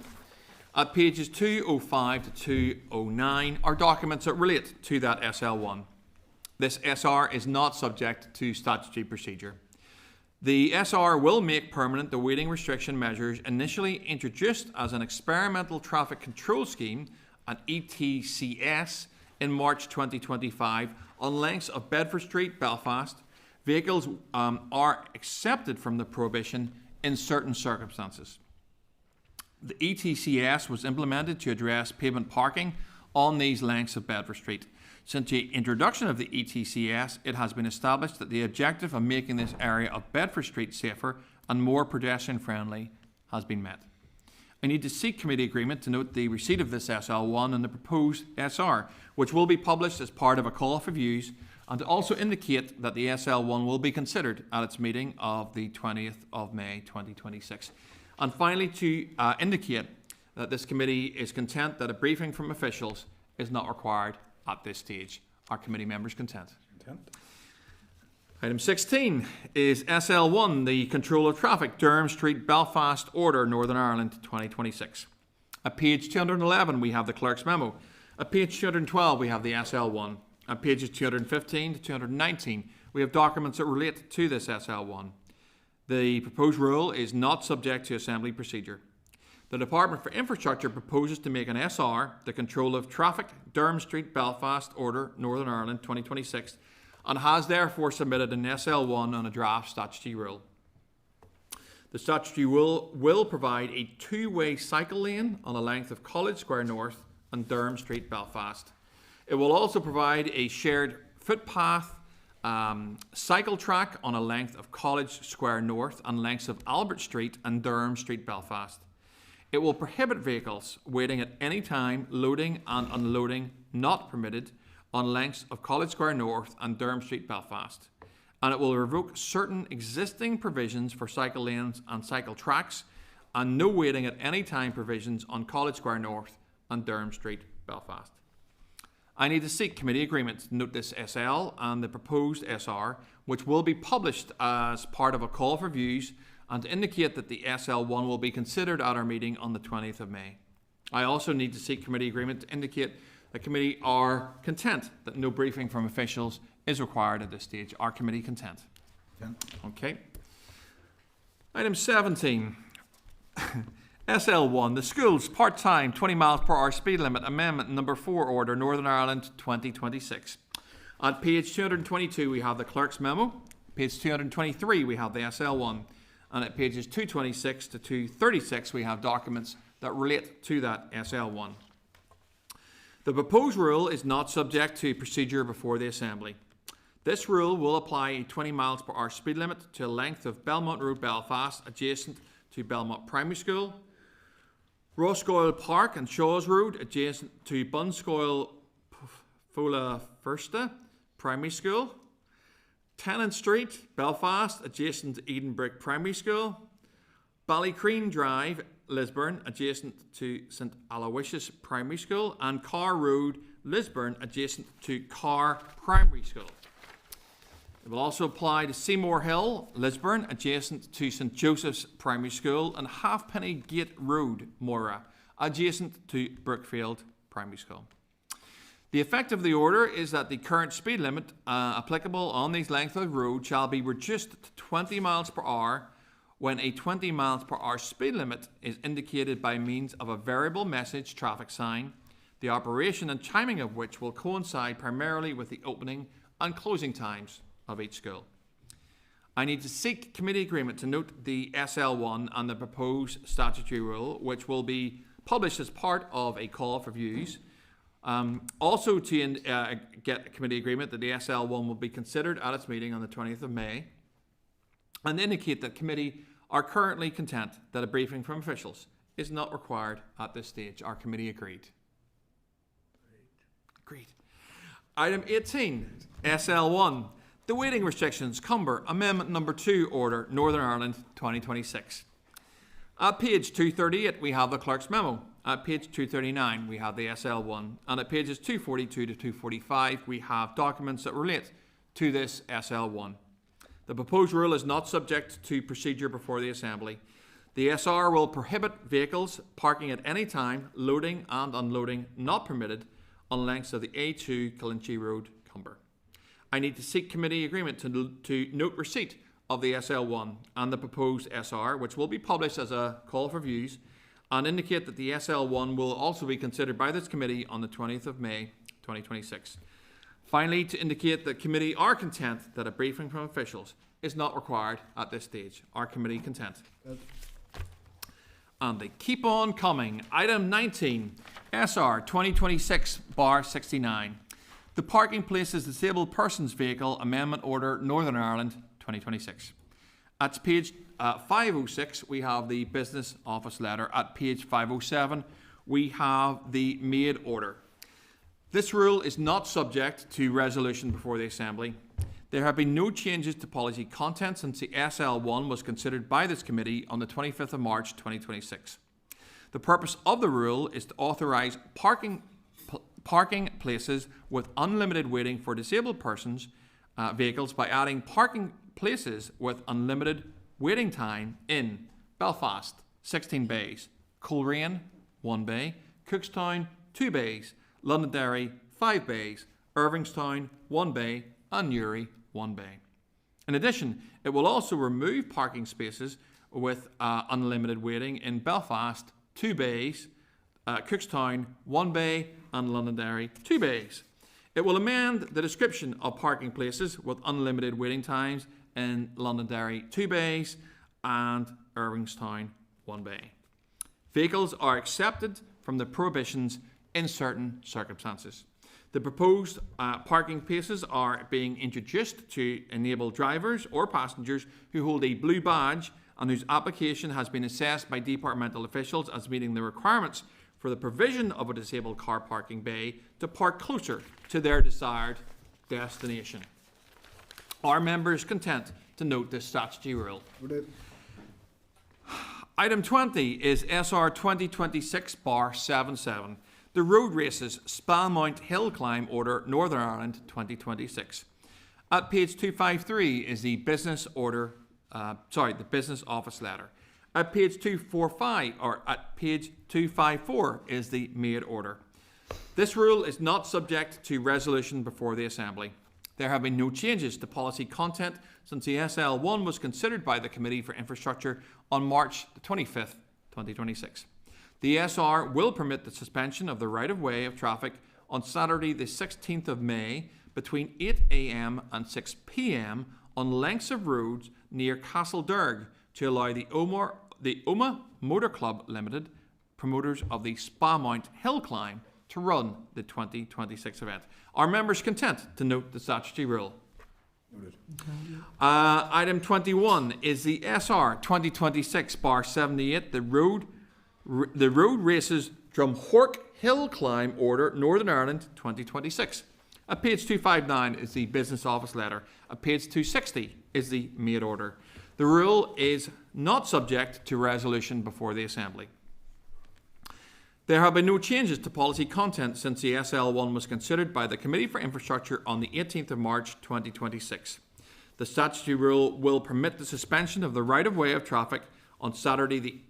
At pages 205 to 209 are documents that relate to that SL1. This SR is not subject to statutory procedure. The SR will make permanent the weighting restriction measures initially introduced as an experimental traffic control scheme, an ETCS, in March 2025 on lengths of Bedford Street, Belfast. Vehicles are accepted from the prohibition in certain circumstances. The ETCS was implemented to address pavement parking on these lengths of Bedford Street. Since the introduction of the ETCS, it has been established that the objective of making this area of Bedford Street safer and more pedestrian friendly has been met. I need to seek committee agreement to note the receipt of this SL1 and the proposed SR, which will be published as part of a call for views, and to also indicate that the SL1 will be considered at its meeting of the 20th of May 2026. And finally, to indicate that this committee is content that a briefing from officials is not required at this stage. Are committee members content? Content. Item 16 is SL1, the Control of Traffic, Durham Street, Belfast Order, Northern Ireland 2026. At page 211 we have the clerk's memo. At page 212 we have the SL1. At pages 215 to 219 we have documents that relate to this SL1. The proposed rule is not subject to assembly procedure. The Department for Infrastructure proposes to make an SR, the Control of Traffic, Durham Street, Belfast Order, Northern Ireland 2026, and has therefore submitted an SL1 on a draft statutory rule. The statutory rule will provide a two-way cycle lane on a length of College Square North and Durham Street, Belfast. It will also provide a shared footpath cycle track on a length of College Square North and lengths of Albert Street and Durham Street, Belfast. It will prohibit vehicles waiting at any time, loading and unloading not permitted, on lengths of College Square North and Durham Street, Belfast. And it will revoke certain existing provisions for cycle lanes and cycle tracks, and no waiting at any time provisions on College Square North and Durham Street, Belfast. I need to seek committee agreement to note this SL and the proposed SR, which will be published as part of a call for views, and to indicate that the SL1 will be considered at our meeting on the 20th of May. I also need to seek committee agreement to indicate the committee are content that no briefing from officials is required at this stage. Are committee content? Okay. Item 17. SL1, the schools part-time 20 miles per hour speed limit amendment number 4 order, Northern Ireland 2026. At page 222 we have the clerk's memo. Page 223 we have the SL1. And at pages 226 to 236 we have documents that relate to that SL1. The proposed rule is not subject to procedure before the Assembly. This rule will apply a 20 miles per hour speed limit to a length of Belmont Road, Belfast, adjacent to Belmont Primary School, Roscoil Park and Shaws Road, adjacent to Bunscoil Fola Firsta Primary School, Tennant Street, Belfast, adjacent to Edenbrick Primary School, Ballycreen Drive, Lisburn, adjacent to St Aloysius Primary School, and Carr Road, Lisburn, adjacent to Carr Primary School. It will also apply to Seymour Hill, Lisburn, adjacent to St Joseph's Primary School, and Halfpenny Gate Road, Moira, adjacent to Brookfield Primary School. The effect of the order is that the current speed limit applicable on these lengths of road shall be reduced to 20 miles per hour when a 20 miles per hour speed limit is indicated by means of a variable message traffic sign, the operation and timing of which will coincide primarily with the opening and closing times of each school. I need to seek committee agreement to note the SL1 and the proposed statutory rule, which will be published as part of a call for views. Also to get committee agreement that the SL1 will be considered at its meeting on the 20th of May, and indicate that committee are currently content that a briefing from officials is not required at this stage. Our committee agreed. Agreed. Item 18, SL1, the weighting restrictions, Cumber, amendment number 2 order, Northern Ireland 2026. At page 238 we have the clerk's memo. At page 239 we have the SL1, and at pages 242 to 245 we have documents that relate to this SL1. The proposed rule is not subject to procedure before the Assembly. The SR will prohibit vehicles parking at any time, loading and unloading not permitted on lengths of the A2 Cairncastle Road, Cumber. I need to seek committee agreement to note receipt of the SL1 and the proposed SR, which will be published as a call for views, and indicate that the SL1 will also be considered by this committee on the 20th of May 2026. Finally, to indicate that committee are content that a briefing from officials is not required at this stage. Are committee content? And they keep on coming. Item 19, SR 2026/69. The Parking Places Disabled Persons Vehicle Amendment Order, Northern Ireland 2026. At page 506, we have the Business Office Letter. At page 507, we have the Made Order. This rule is not subject to resolution before the Assembly. There have been no changes to policy content since the SL1 was considered by this committee on the 25th of March 2026. The purpose of the rule is to authorise parking places with unlimited waiting for disabled persons vehicles by adding parking places with unlimited waiting time in Belfast, 16 bays, Coleraine, 1 bay, Cookstown, 2 bays, Londonderry, 5 bays, Irvingstown, 1 bay, and Newry, 1 bay. In addition, it will also remove parking spaces with unlimited waiting in Belfast, 2 bays, Cookstown, 1 bay, and Londonderry, 2 bays. It will amend the description of parking places with unlimited waiting times in Londonderry, 2 bays, and Irvingstown, 1 bay. Vehicles are accepted from the prohibitions in certain circumstances. The proposed parking places are being introduced to enable drivers or passengers who hold a blue badge and whose application has been assessed by departmental officials as meeting the requirements for the provision of a disabled car parking bay to park closer to their desired destination. Are members content to note this statutory rule? Item 20 is SR 2026/77. The Road Races Spalmount Hill Climb Order, Northern Ireland 2026. At page 253 is the Business Office Letter. At page 254 is the Made Order. This rule is not subject to resolution before the Assembly. There have been no changes to policy content since the SL1 was considered by the Committee for Infrastructure on March 25th, 2026. The SR will permit the suspension of the right-of-way of traffic on Saturday the 16th of May between 8 a.m. and 6 p.m. on lengths of roads near Castledurg to allow the Oma Motor Club Limited, promoters of the Spalmount Hill Climb, to run the 2026 event. Are members content to note the statutory rule? Item 21 is the SR 2026/78, the Road Races Drumhork Hill Climb Order, Northern Ireland 2026. At page 259 is the Business Office Letter. At page 260 is the Made Order. The rule is not subject to resolution before the Assembly. There have been no changes to policy content since the SL1 was considered by the Committee for Infrastructure on the 18th of March 2026. The statutory rule will permit the suspension of the right-of-way of traffic on Saturday the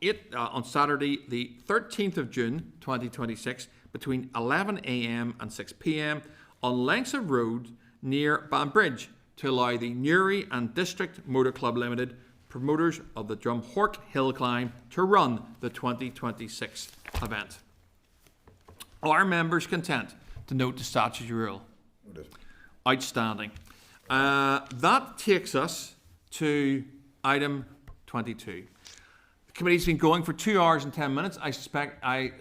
13th of June 2026 between 11 a.m. and 6 p.m. on lengths of road near Banbridge to allow the Newry and District Motor Club Limited, promoters of the Drumhork Hill Climb, to run the 2026 event. Are members content to note the statutory rule? Outstanding. That takes us to item 22. The committee's been going for 2 hours and 10 minutes. I suspect I'm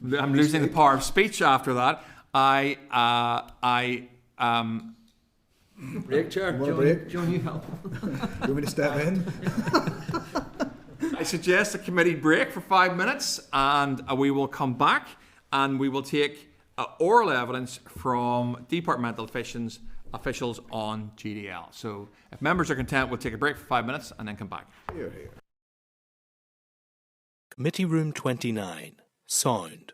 losing the power of speech after that. Break, Chair. John, you help. You want me to step in? I suggest a committee break for 5 minutes, and we will come back and we will take oral evidence from departmental officials on GDL. So if members are content, we'll take a break for 5 minutes and then come back. Here. Committee Room 29. Sound.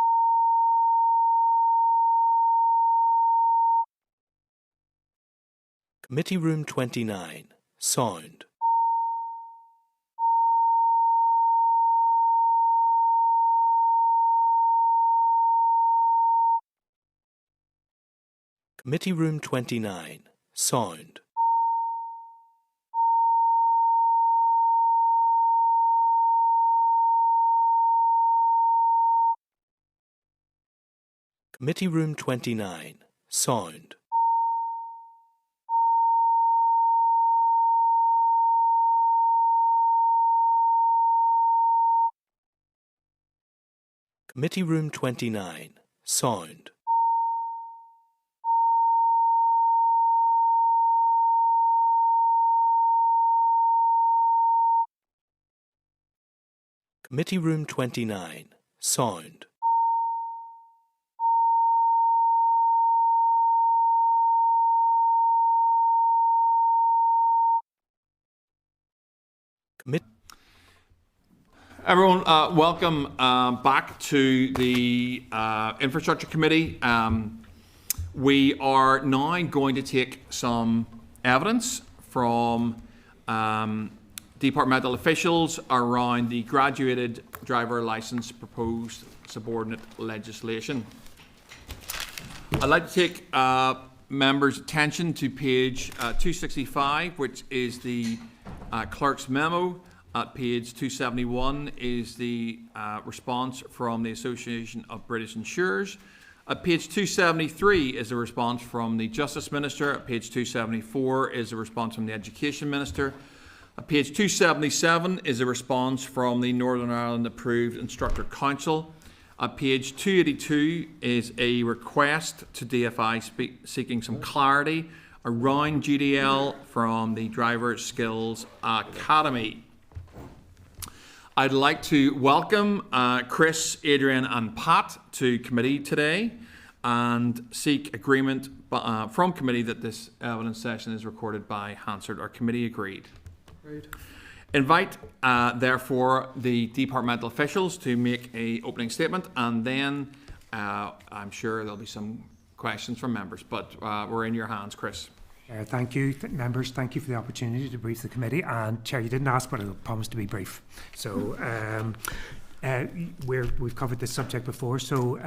Committee Room 29, Sound. Committee Room 29, Sound. Committee Room 29, Sound. Committee Room 29, Sound. Committee Room 29, Sound. Everyone, welcome back to the Infrastructure Committee. We are now going to take some evidence from departmental officials around the graduated driver licence proposed subordinate legislation. I'd like to take members' attention to page 265, which is the clerk's memo. At page 271 is the response from the Association of British Insurers. At page 273 is a response from the Justice Minister. At page 274 is a response from the Education Minister. At page 277 is a response from the Northern Ireland Approved Instructor Council. At page 282 is a request to DFI seeking some clarity around GDL from the Driver Skills Academy. I'd like to welcome Chris, Adrian and Pat to committee today and seek agreement from committee that this evidence session is recorded by Hansard. Our committee agreed. Agreed. Invite, therefore, the departmental officials to make an opening statement, and then I'm sure there'll be some questions from members, but we're in your hands, Chris. Thank you, members. Thank you for the opportunity to brief the committee. And Chair, you didn't ask, but I promised to be brief. So we've covered this subject before. So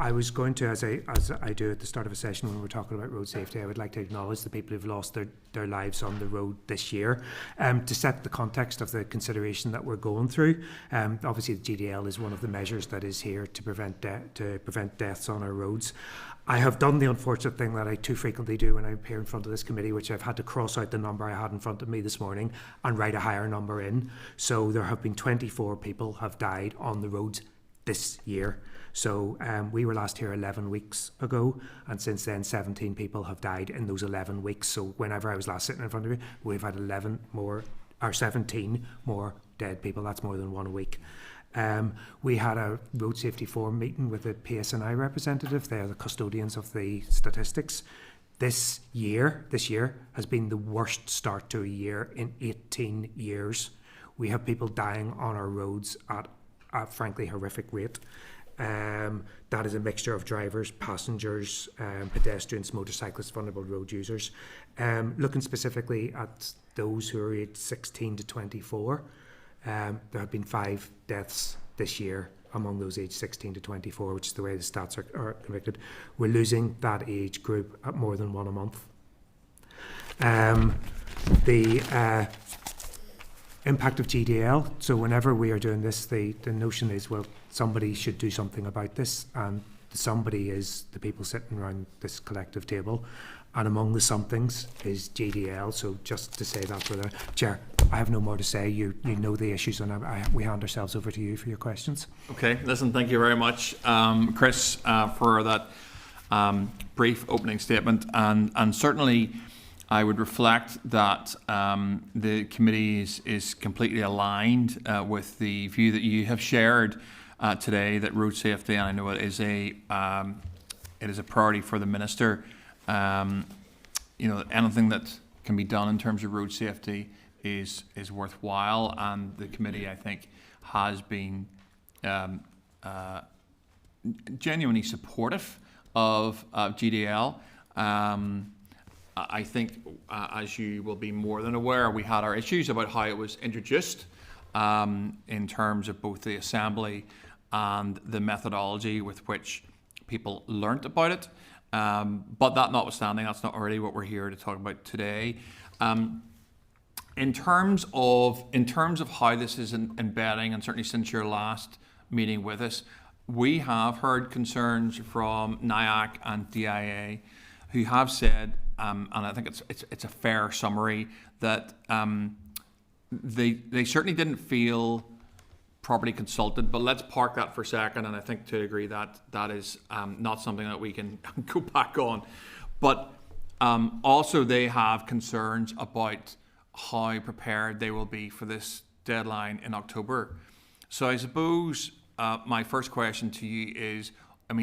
I was going to, as I do at the start of a session when we're talking about road safety, I would like to acknowledge the people who've lost their lives on the road this year. To set the context of the consideration that we're going through, obviously the GDL is one of the measures that is here to prevent deaths on our roads. I have done the unfortunate thing that I too frequently do when I appear in front of this committee, which I've had to cross out the number I had in front of me this morning and write a higher number in. So there have been 24 people have died on the roads this year. So we were last here 11 weeks ago, and since then 17 people have died in those 11 weeks. So whenever I was last sitting in front of you, we've had 17 more dead people. That's more than one a week. We had a road safety forum meeting with the PSNI representative. They're the custodians of the statistics. This year has been the worst start to a year in 18 years. We have people dying on our roads at a frankly horrific rate. That is a mixture of drivers, passengers, pedestrians, motorcyclists, vulnerable road users. Looking specifically at those who are aged 16 to 24, there have been 5 deaths this year among those aged 16 to 24, which is the way the stats are convicted. We're losing that age group at more than one a month. The impact of GDL. So whenever we are doing this, the notion is, well, somebody should do something about this, and somebody is the people sitting around this collective table. And among the somethings is GDL. So just to say that, brother Chair, I have no more to say. You know the issues, and we hand ourselves over to you for your questions. Okay, listen, thank you very much, Chris, for that brief opening statement. And certainly I would reflect that the committee is completely aligned with the view that you have shared today, that road safety, and I know it is a priority for the Minister. Anything that can be done in terms of road safety is worthwhile, and the committee, I think, has been genuinely supportive of GDL. I think, as you will be more than aware, we had our issues about how it was introduced in terms of both the assembly and the methodology with which people learnt about it. But that notwithstanding, that's not really what we're here to talk about today. In terms of how this is embedding, and certainly since your last meeting with us, we have heard concerns from NIAC and DIA, who have said, and I think it's a fair summary, that they certainly didn't feel properly consulted. But let's park that for a second, and I think to a degree that is not something that we can go back on. But also they have concerns about how prepared they will be for this deadline in October. So I suppose my first question to you is,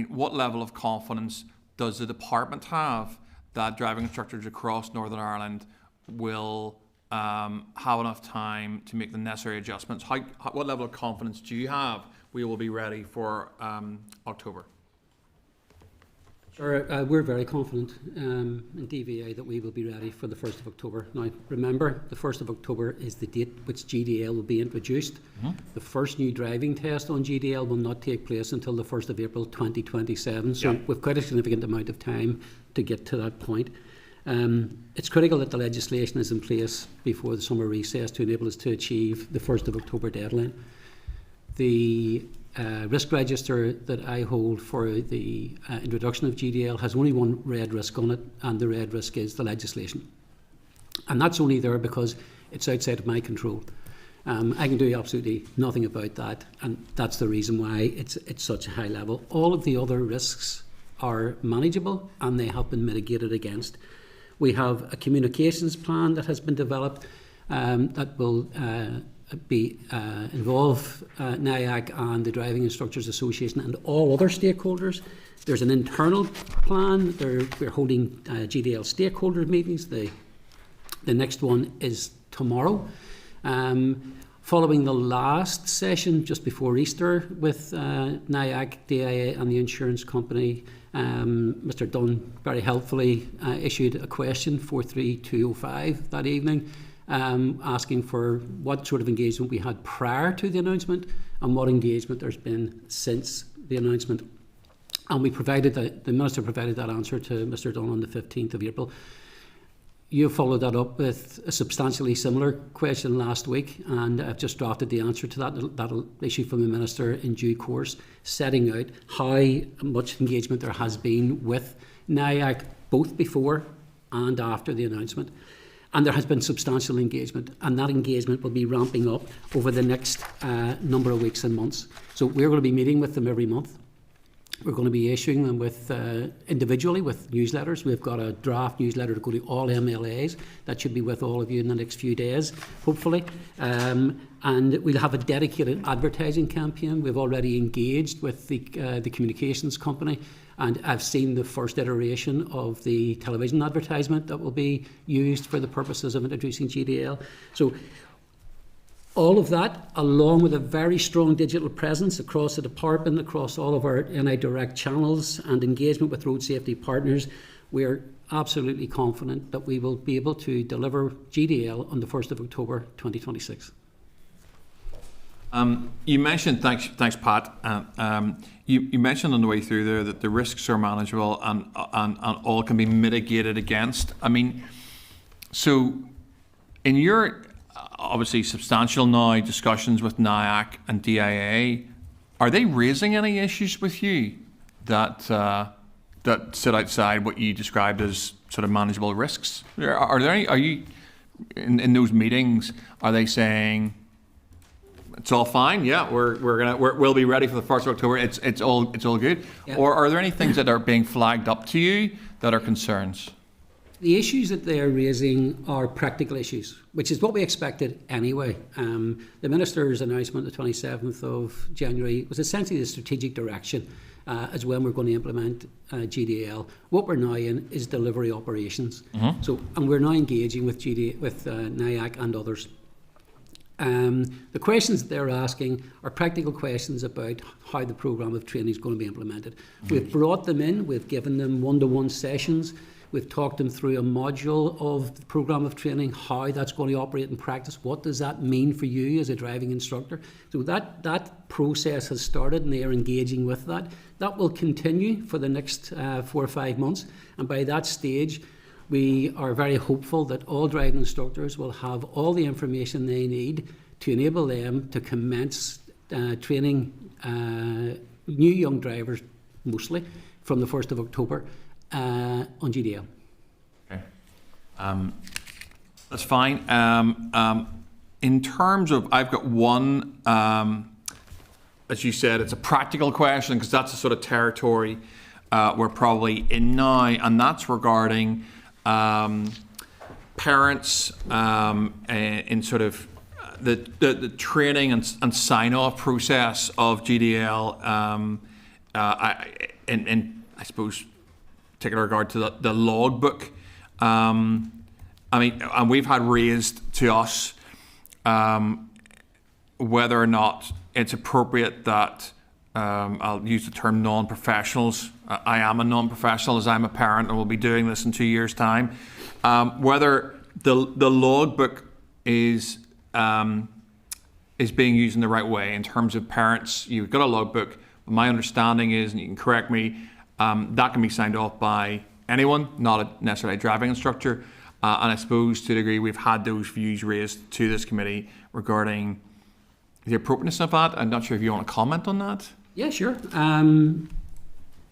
what level of confidence does the department have that driving instructors across Northern Ireland will have enough time to make the necessary adjustments? What level of confidence do you have we will be ready for October? Sure, we're very confident in DVA that we will be ready for the 1st of October. Now, remember, the 1st of October is the date which GDL will be introduced. The first new driving test on GDL will not take place until the 1st of April 2027, so we've quite a significant amount of time to get to that point. It's critical that the legislation is in place before the summer recess to enable us to achieve the 1st of October deadline. The risk register that I hold for the introduction of GDL has only one red risk on it, and the red risk is the legislation. And that's only there because it's outside of my control. I can do absolutely nothing about that, and that's the reason why it's such a high level. All of the other risks are manageable, and they have been mitigated against. We have a communications plan that has been developed that will involve NIAC and the Driving Instructors Association and all other stakeholders. There's an internal plan. We're holding GDL stakeholder meetings. The next one is tomorrow. Following the last session just before Easter with NIAC, DIA and the insurance company, Mr Dunn very helpfully issued a question 43205 that evening, asking for what sort of engagement we had prior to the announcement and what engagement there's been since the announcement. And we provided the Minister provided that answer to Mr Dunn on the 15th of April. You followed that up with a substantially similar question last week, and I've just drafted the answer to that. That'll issue from the Minister in due course, setting out how much engagement there has been with NIAC, both before and after the announcement. And there has been substantial engagement, and that engagement will be ramping up over the next number of weeks and months. So we're going to be meeting with them every month. We're going to be issuing them with individually with newsletters. We've got a draft newsletter to go to all MLAs. That should be with all of you in the next few days, hopefully. And we'll have a dedicated advertising campaign. We've already engaged with the communications company, and I've seen the first iteration of the television advertisement that will be used for the purposes of introducing GDL. So all of that, along with a very strong digital presence across the department, across all of our NI Direct channels and engagement with road safety partners, we are absolutely confident that we will be able to deliver GDL on the 1st of October 2026. You mentioned, thanks Pat, you mentioned on the way through there that the risks are manageable and all can be mitigated against. So in your obviously substantial now discussions with NIAC and DIA, are they raising any issues with you that sit outside what you described as sort of manageable risks? Are you in those meetings, are they saying it's all fine, yeah, we'll be ready for the 1st of October, it's all good? Yeah. Or are there any things that are being flagged up to you that are concerns? The issues that they are raising are practical issues, which is what we expected anyway. The Minister's announcement the 27th of January was essentially the strategic direction as when we're going to implement GDL. What we're now in is delivery operations. And we're now engaging with NIAC and others. The questions that they're asking are practical questions about how the programme of training is going to be implemented. We've brought them in, we've given them one-to-one sessions. We've talked them through a module of the programme of training, how that's going to operate in practice. What does that mean for you as a driving instructor? So that process has started, and they are engaging with that. That will continue for the next 4 or 5 months. And by that stage, we are very hopeful that all driving instructors will have all the information they need to enable them to commence training new young drivers, mostly, from the 1st of October on GDL. Okay. That's fine. In terms of, I've got one, as you said, it's a practical question, because that's the sort of territory we're probably in now, and that's regarding parents in sort of the training and sign-off process of GDL, in I suppose particular regard to the logbook. I mean, and we've had raised to us whether or not it's appropriate that I'll use the term non-professionals. I am a non-professional, as I'm a parent and will be doing this in 2 years' time. Whether the logbook is being used in the right way in terms of parents. You've got a logbook. My understanding is, and you can correct me, that can be signed off by anyone, not necessarily a driving instructor. And I suppose to a degree we've had those views raised to this committee regarding the appropriateness of that. I'm not sure if you want to comment on that. Yeah, sure.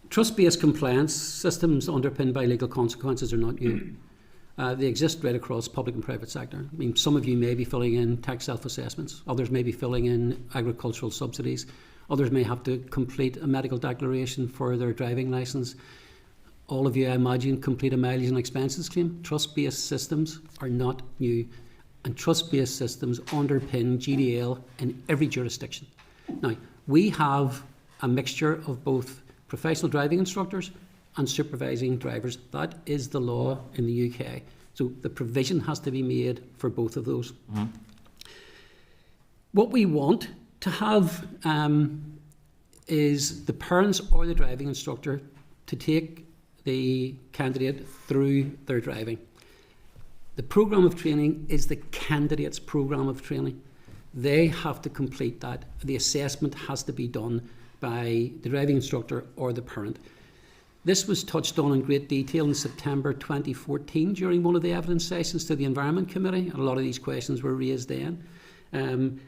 Trust-based compliance systems underpinned by legal consequences are not new. They exist right across public and private sector. I mean, some of you may be filling in tax self-assessments, others may be filling in agricultural subsidies, others may have to complete a medical declaration for their driving licence. All of you, I imagine, complete a mileage and expenses claim. Trust-based systems are not new, and trust-based systems underpin GDL in every jurisdiction. Now, we have a mixture of both professional driving instructors and supervising drivers. That is the law in the UK. So the provision has to be made for both of those. Mm-hmm. What we want to have is the parents or the driving instructor to take the candidate through their driving. The programme of training is the candidate's programme of training. They have to complete that. The assessment has to be done by the driving instructor or the parent. This was touched on in great detail in September 2014 during one of the evidence sessions to the Environment Committee, and a lot of these questions were raised then. And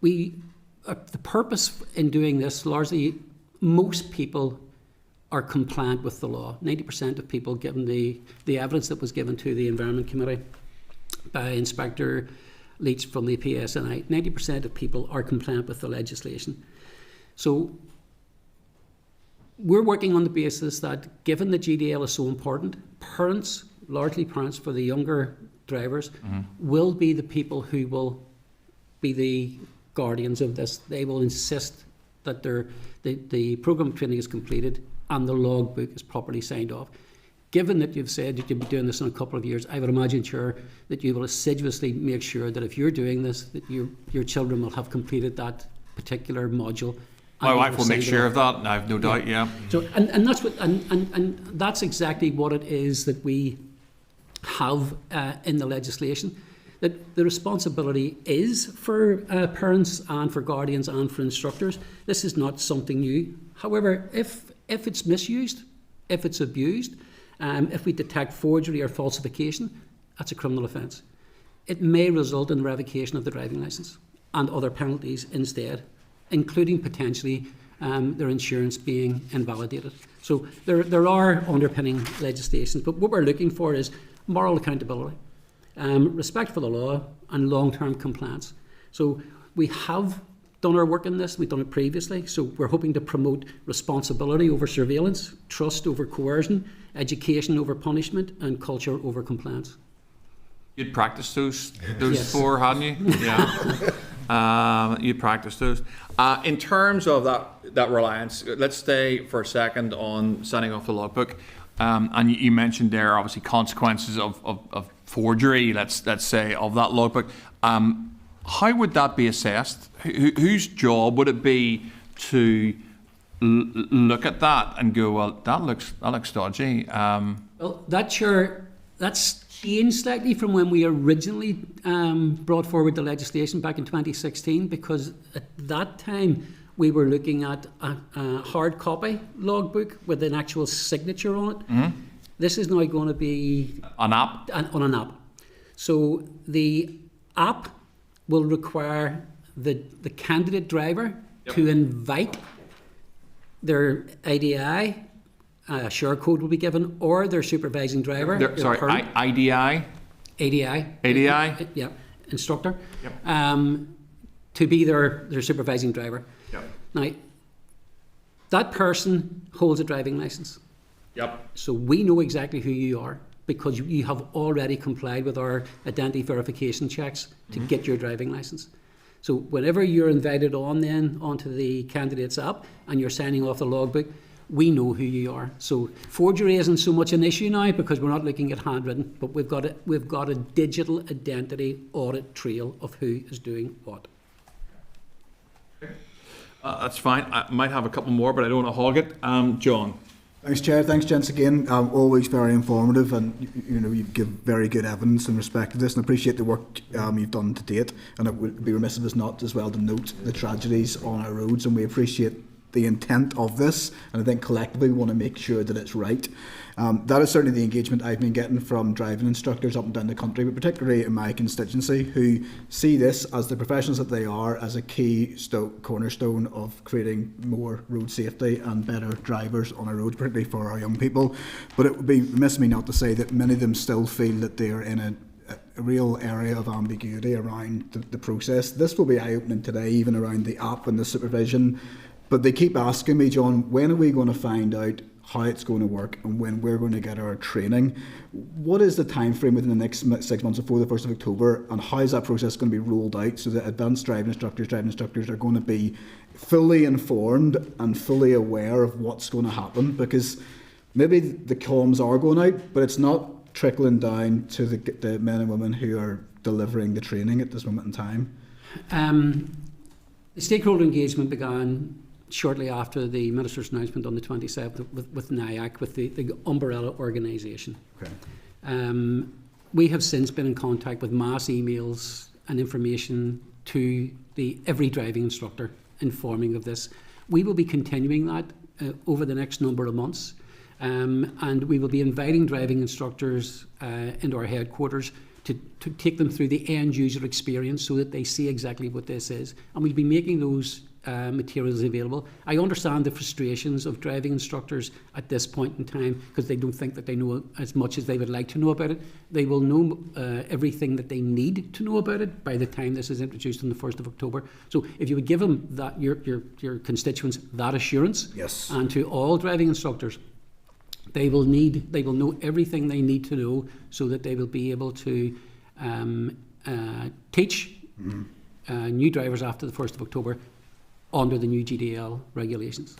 the purpose in doing this, largely, most people are compliant with the law. 90% of people, given the evidence that was given to the Environment Committee by Inspector Leach from the PSNI, 90% of people are compliant with the legislation. So we're working on the basis that, given that GDL is so important, parents, largely parents for the younger drivers, will be the people who will be the guardians of this. They will insist that the programme of training is completed and the logbook is properly signed off. Given that you've said that you'll be doing this in a couple of years, I would imagine, Chair, that you will assiduously make sure that if you're doing this, that your children will have completed that particular module. My wife will make sure of that, and I have no doubt. Yeah. So, and that's what, and that's exactly what it is that we have in the legislation. That the responsibility is for parents and for guardians and for instructors. This is not something new. However, if it's misused, if it's abused, if we detect forgery or falsification, that's a criminal offence. It may result in the revocation of the driving licence and other penalties instead, including potentially their insurance being invalidated. So there are underpinning legislations, but what we're looking for is moral accountability, respect for the law, and long-term compliance. So we have done our work in this, we've done it previously, so we're hoping to promote responsibility over surveillance, trust over coercion, education over punishment, and culture over compliance. You'd practiced those Yes. four, hadn't you? Yeah. You practiced those. In terms of that reliance, let's stay for a second on signing off the logbook. And you mentioned there obviously consequences of forgery, let's say, of that logbook. How would that be assessed? Whose job would it be to look at that and go, well, that looks dodgy. Well, that's changed slightly from when we originally brought forward the legislation back in 2016, because at that time we were looking at a hard copy logbook with an actual signature on it. Mm-hmm. This is now going to be An app? On an app. So the app will require the candidate driver to invite their IDI, a share code will be given, or their supervising driver. IDI? ADI? Yeah, instructor. Yep. To be their supervising driver. Yep. Now, that person holds a driving license. Yep. So we know exactly who you are, because you have already complied with our identity verification checks to get your driving license. So whenever you're invited onto the candidates app and you're signing off the logbook, we know who you are. So forgery isn't so much an issue now, because we're not looking at handwritten, but we've got a digital identity audit trail of who is doing what. That's fine. I might have a couple more, but I don't want to hog it. John. Thanks, Chair. Thanks, gents, again. Always very informative, and you give very good evidence in respect to this, and I appreciate the work you've done to date. And it would be remiss of us not as well to note the tragedies on our roads, and we appreciate the intent of this, and I think collectively we want to make sure that it's right. That is certainly the engagement I've been getting from driving instructors up and down the country, but particularly in my constituency, who see this as the professionals that they are as a key cornerstone of creating more road safety and better drivers on our roads, particularly for our young people. But it would be remiss of me not to say that many of them still feel that they are in a real area of ambiguity around the process. This will be eye-opening today, even around the app and the supervision. But they keep asking me, John, when are we going to find out how it's going to work and when we're going to get our training? What is the time frame within the next 6 months before the 1st of October, and how is that process going to be rolled out so that advanced driving instructors are going to be fully informed and fully aware of what's going to happen? Because maybe the comms are going out, but it's not trickling down to the men and women who are delivering the training at this moment in time. The stakeholder engagement began shortly after the Minister's announcement on the 27th with NIAC, with the umbrella organisation. Okay. We have since been in contact with mass emails and information to every driving instructor informing of this. We will be continuing that over the next number of months, and we will be inviting driving instructors into our headquarters to take them through the end user experience so that they see exactly what this is, and we'll be making those materials available. I understand the frustrations of driving instructors at this point in time, because they don't think that they know as much as they would like to know about it. They will know everything that they need to know about it by the time this is introduced on the 1st of October. So if you would give them that, your constituents, that assurance, yes, and to all driving instructors, they will know everything they need to know so that they will be able to teach new drivers after the 1st of October under the new GDL regulations.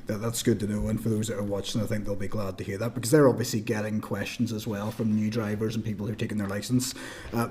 That's good to know, and for those that are watching, I think they'll be glad to hear that, because they're obviously getting questions as well from new drivers and people who are taking their licence.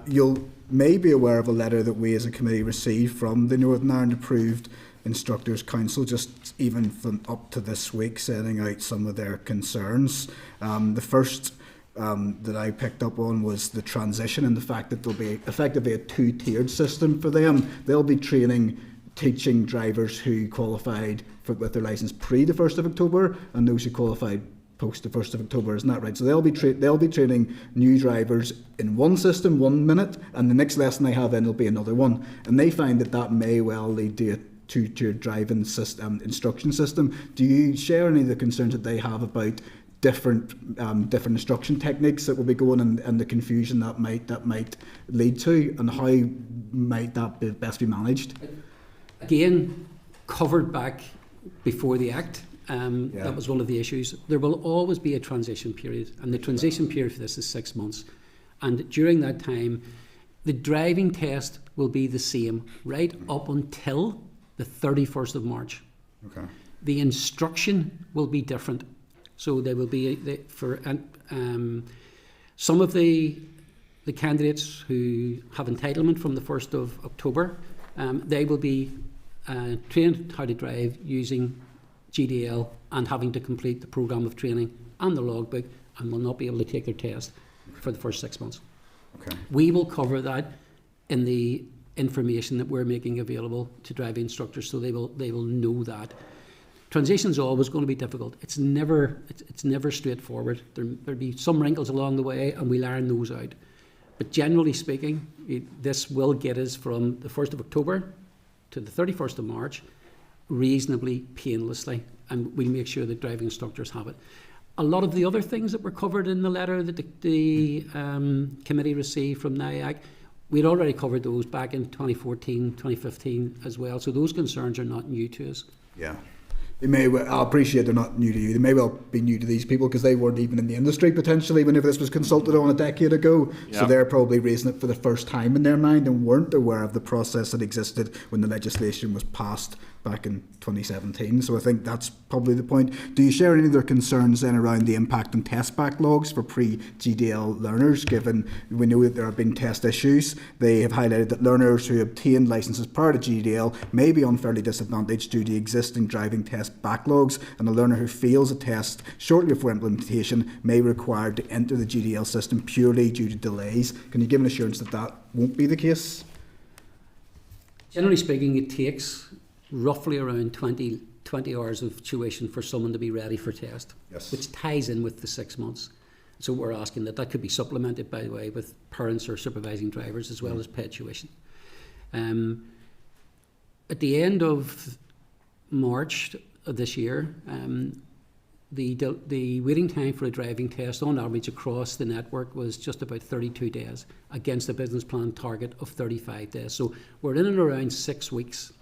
You'll may be aware of a letter that we as a committee received from the Northern Ireland Approved Instructors Council, just even from up to this week, setting out some of their concerns. The first that I picked up on was the transition and the fact that there'll be effectively a two-tiered system for them. They'll be teaching drivers who qualified with their licence pre the 1st of October and those who qualified post the 1st of October, isn't that right? So they'll be training new drivers in one system 1 minute, and the next lesson they have in will be another one. And they find that may well lead to a two-tier driving system, instruction system. Do you share any of the concerns that they have about different instruction techniques that will be going and the confusion that might lead to, and how might that best be managed? Again, covered back before the Act, that was one of the issues. There will always be a transition period, and the transition period for this is 6 months. And during that time, the driving test will be the same right up until the 31st of March. Okay. The instruction will be different. So there will be, for some of the candidates who have entitlement from the 1st of October, they will be trained how to drive using GDL and having to complete the programme of training and the logbook, and will not be able to take their test for the first 6 months. Okay. We will cover that in the information that we're making available to driving instructors, so they will know that. Transition is always going to be difficult. It's never straightforward. There'll be some wrinkles along the way, and we'll iron those out. But generally speaking, this will get us from the 1st of October to the 31st of March reasonably painlessly, and we'll make sure that driving instructors have it. A lot of the other things that were covered in the letter that the committee received from NIAC, we'd already covered those back in 2014, 2015 as well, so those concerns are not new to us. Yeah. I appreciate they're not new to you. They may well be new to these people because they weren't even in the industry potentially whenever this was consulted on a decade ago. So they're probably raising it for the first time in their mind and weren't aware of the process that existed when the legislation was passed back in 2017. So I think that's probably the point. Do you share any of their concerns then around the impact on test backlogs for pre-GDL learners, given we know that there have been test issues? They have highlighted that learners who obtained licences prior to GDL may be unfairly disadvantaged due to existing driving test backlogs, and a learner who fails a test shortly before implementation may be required to enter the GDL system purely due to delays. Can you give an assurance that that won't be the case? Generally speaking, it takes roughly around 20 hours of tuition for someone to be ready for test, which ties in with the 6 months. So we're asking that could be supplemented, by the way, with parents or supervising drivers as well as paid tuition. At the end of March of this year, the waiting time for a driving test on average across the network was just about 32 days against a business plan target of 35 days. So we're in and around 6 weeks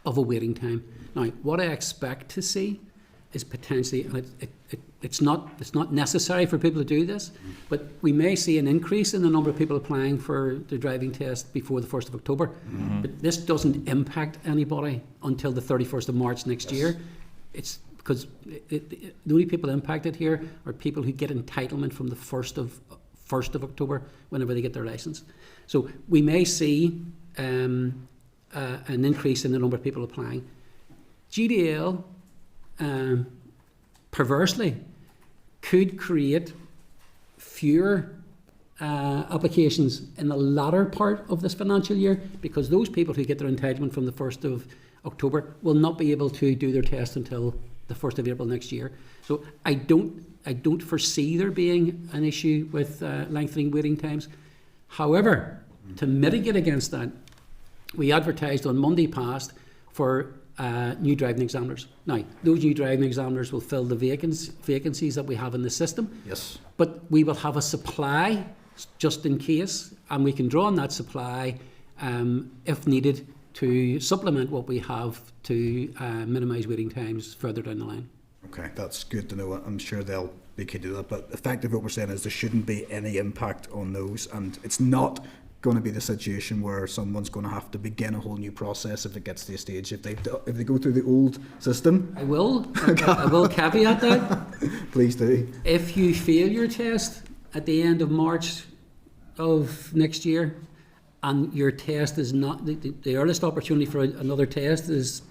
of a waiting time. Now, what I expect to see is potentially, and it's not necessary for people to do this, but we may see an increase in the number of people applying for the driving test before the 1st of October. But this doesn't impact anybody until the 31st of March next year. It's because the only people impacted here are people who get entitlement from the 1st of October whenever they get their licence. So we may see an increase in the number of people applying. GDL perversely could create fewer applications in the latter part of this financial year, because those people who get their entitlement from the 1st of October will not be able to do their test until the 1st of April next year. So I don't foresee there being an issue with lengthening waiting times. However, to mitigate against that, we advertised on Monday past for new driving examiners. Now, those new driving examiners will fill the vacancies that we have in the system. Yes. But we will have a supply just in case, and we can draw on that supply if needed to supplement what we have to minimise waiting times further down the line. Okay, that's good to know. I'm sure they'll be keen to do that. But effectively what we're saying is there shouldn't be any impact on those, and it's not going to be the situation where someone's going to have to begin a whole new process if it gets to a stage if they go through the old system. I will caveat that. Please do. If you fail your test at the end of March of next year, and your test is not the earliest opportunity for another test is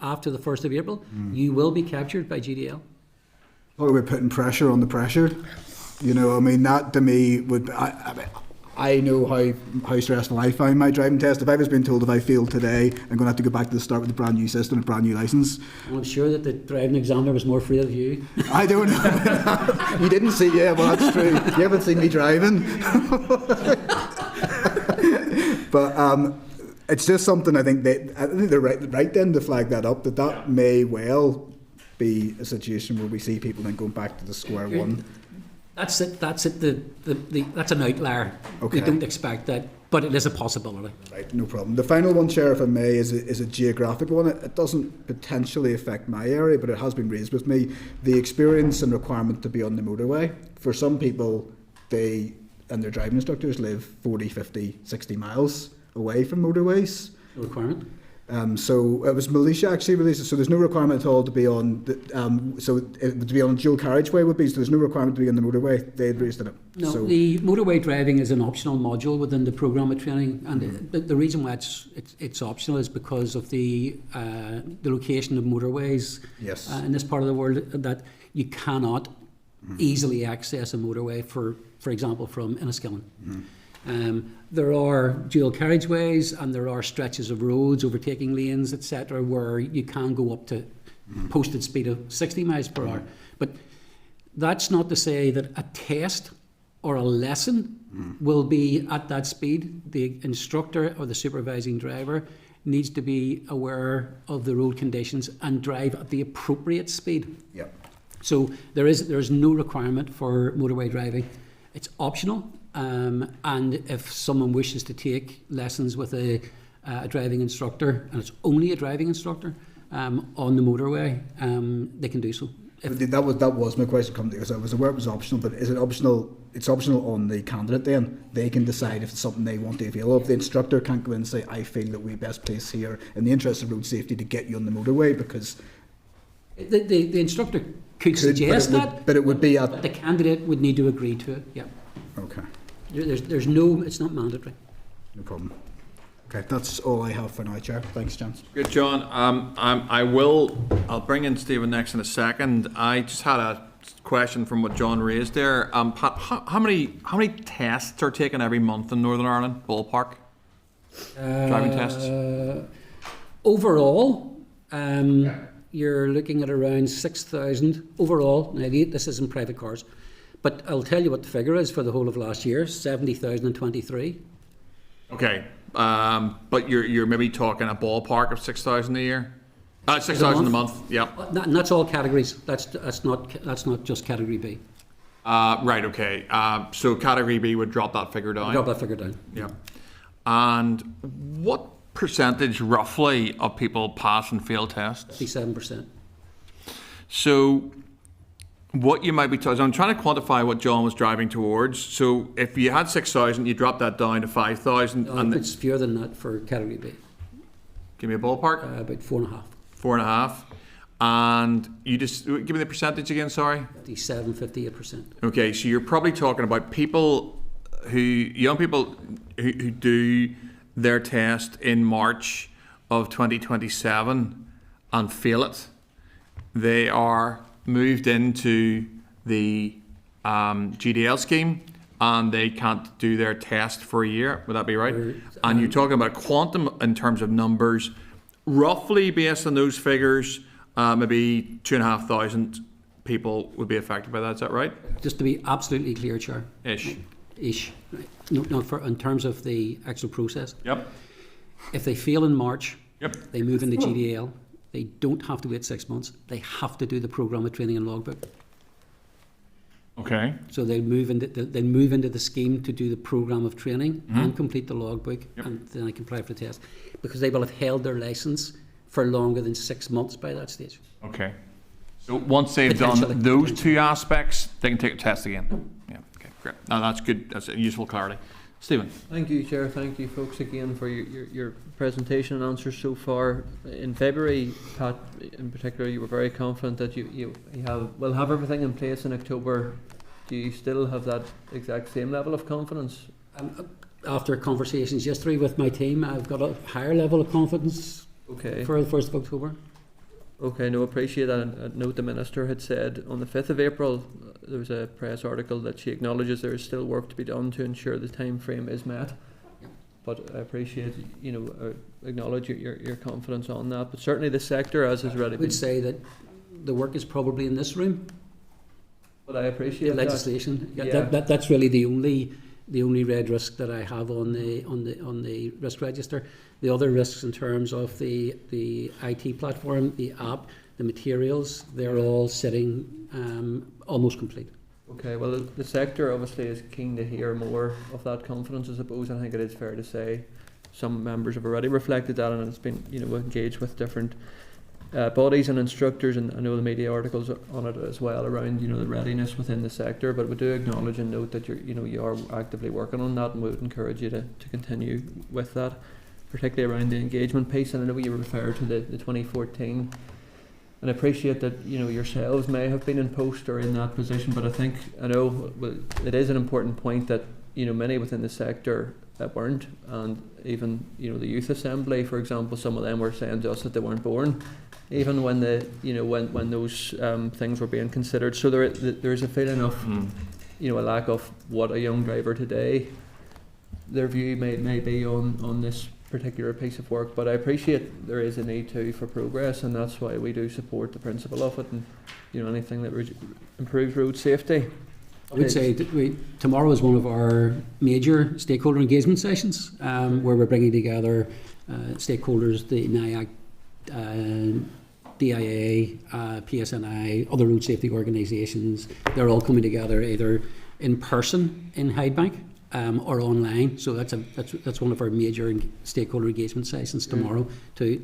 after the 1st of April, you will be captured by GDL. Well, we're putting pressure on the pressure. You know, I mean, that to me would. I know how stressful I find my driving test. If I was being told if I failed today, I'm going to have to go back to the start with a brand new system, a brand new licence. Well, I'm sure that the driving examiner was more afraid of you. I don't know. You didn't see, yeah, well, that's true. You haven't seen me driving. But it's just something I think they're right then to flag that up, that may well be a situation where we see people then going back to the square one. That's it. That's an outlier. Okay. We don't expect that, but it is a possibility. Right, no problem. The final one, Chair, if I may, is a geographic one. It doesn't potentially affect my area, but it has been raised with me. The experience and requirement to be on the motorway. For some people, they and their driving instructors live 40, 50, 60 miles away from motorways. The requirement? So it was Malaysia actually released it. So there's no requirement at all to be on. So it would be on dual carriageway would be. So there's no requirement to be on the motorway. They had raised it up. No, so the motorway driving is an optional module within the programme of training, and the reason why it's optional is because of the location of motorways. Yes. In this part of the world, that you cannot easily access a motorway for example, from Enniskillen. There are dual carriageways and there are stretches of roads, overtaking lanes, etc., where you can go up to posted speed of 60 miles per hour. But that's not to say that a test or a lesson will be at that speed. The instructor or the supervising driver needs to be aware of the road conditions and drive at the appropriate speed. Yep. So there is no requirement for motorway driving. It's optional. And if someone wishes to take lessons with a driving instructor, and it's only a driving instructor on the motorway, they can do so. That was my question. Because I was aware it was optional, but is it optional? It's optional on the candidate. Then they can decide if it's something they want to avail of. The instructor can't go in and say, "I feel that we best place here in the interest of road safety to get you on the motorway," because the instructor could suggest but it would be but the candidate would need to agree to it. Yeah. Okay. There's no. It's not mandatory. No problem. Okay, that's all I have for now, Chair. Thanks, James. Good, John. I'll bring in Stephen next in a second. I just had a question from what John raised there. Pat, how many tests are taken every month in Northern Ireland, ballpark? Driving tests? Overall, you're looking at around 6,000 overall. Now, this isn't private cars, but I'll tell you what the figure is for the whole of last year: 70,023. Okay, but you're maybe talking a ballpark of 6,000 a year, 6,000 a month. Yeah, and that's all categories. That's not just category B. Right. Okay. So category B would drop that figure down. Drop that figure down. Yeah. And what percentage roughly of people pass and fail tests? 57%. So what you might be talking, I'm trying to quantify what John was driving towards. So if you had 6,000, you drop that down to 5,000. No, and it's fewer than that for category B. Give me a ballpark. About 4.5. 4.5. And you just give me the percentage again. Sorry. 58%. Okay, so you're probably talking about young people who do their test in March of 2027 and fail it. They are moved into the GDL scheme and they can't do their test for a year. Would that be right? And you're talking about quantum in terms of numbers, roughly based on those figures, maybe 2,500 people would be affected by that. Is that right? Just to be absolutely clear, Chair. Ish. Right. No, in terms of the actual process. Yep. If they fail in March, yep, they move into GDL. They don't have to wait 6 months. They have to do the programme of training and logbook. Okay. So they move into the scheme to do the programme of training and complete the logbook, and then they can apply for the test, because they will have held their licence for longer than 6 months by that stage. Okay. So once they've done those two aspects, they can take a test again. Yeah. Okay. Great. Now that's good. That's a useful clarity. Stephen. Thank you, Chair. Thank you, folks, again for your presentation and answers so far. In February, Pat, in particular, you were very confident that you will have everything in place in October. Do you still have that exact same level of confidence? After conversations yesterday with my team, I've got a higher level of confidence. Okay. For the 1st of October. Okay, no, appreciate that. And note the Minister had said on the 5th of April, there was a press article that she acknowledges there is still work to be done to ensure the time frame is met. But I appreciate, acknowledge your confidence on that. But certainly the sector, as has already been... I would say that the work is probably in this room. But I appreciate the legislation. That's really the only red risk that I have on the risk register. The other risks in terms of the IT platform, the app, the materials, they're all sitting almost complete. Okay, well the sector obviously is keen to hear more of that confidence, I suppose. I think it is fair to say some members have already reflected that, and it's been engaged with different bodies and instructors, and I know the media articles on it as well around the readiness within the sector. But we do acknowledge and note that you are actively working on that, and we would encourage you to continue with that. particularly around the engagement piece, and I know you referred to the 2014. And I appreciate that, you know, yourselves may have been in post or in that position, but I know it is an important point that, you know, many within the sector weren't, and even, you know, the Youth Assembly, for example, some of them were saying to us that they weren't born, even when when those things were being considered. So there is a feeling of, you know, a lack of what a young driver today, their view may be on this particular piece of work, but I appreciate there is a need for progress, and that's why we do support the principle of it, and, you know, anything that improves road safety. I would say that tomorrow is one of our major stakeholder engagement sessions, where we're bringing together stakeholders, the NIAC, DIA, PSNI, other road safety organisations. They're all coming together either in person in Hydebank or online. So that's one of our major stakeholder engagement sessions tomorrow to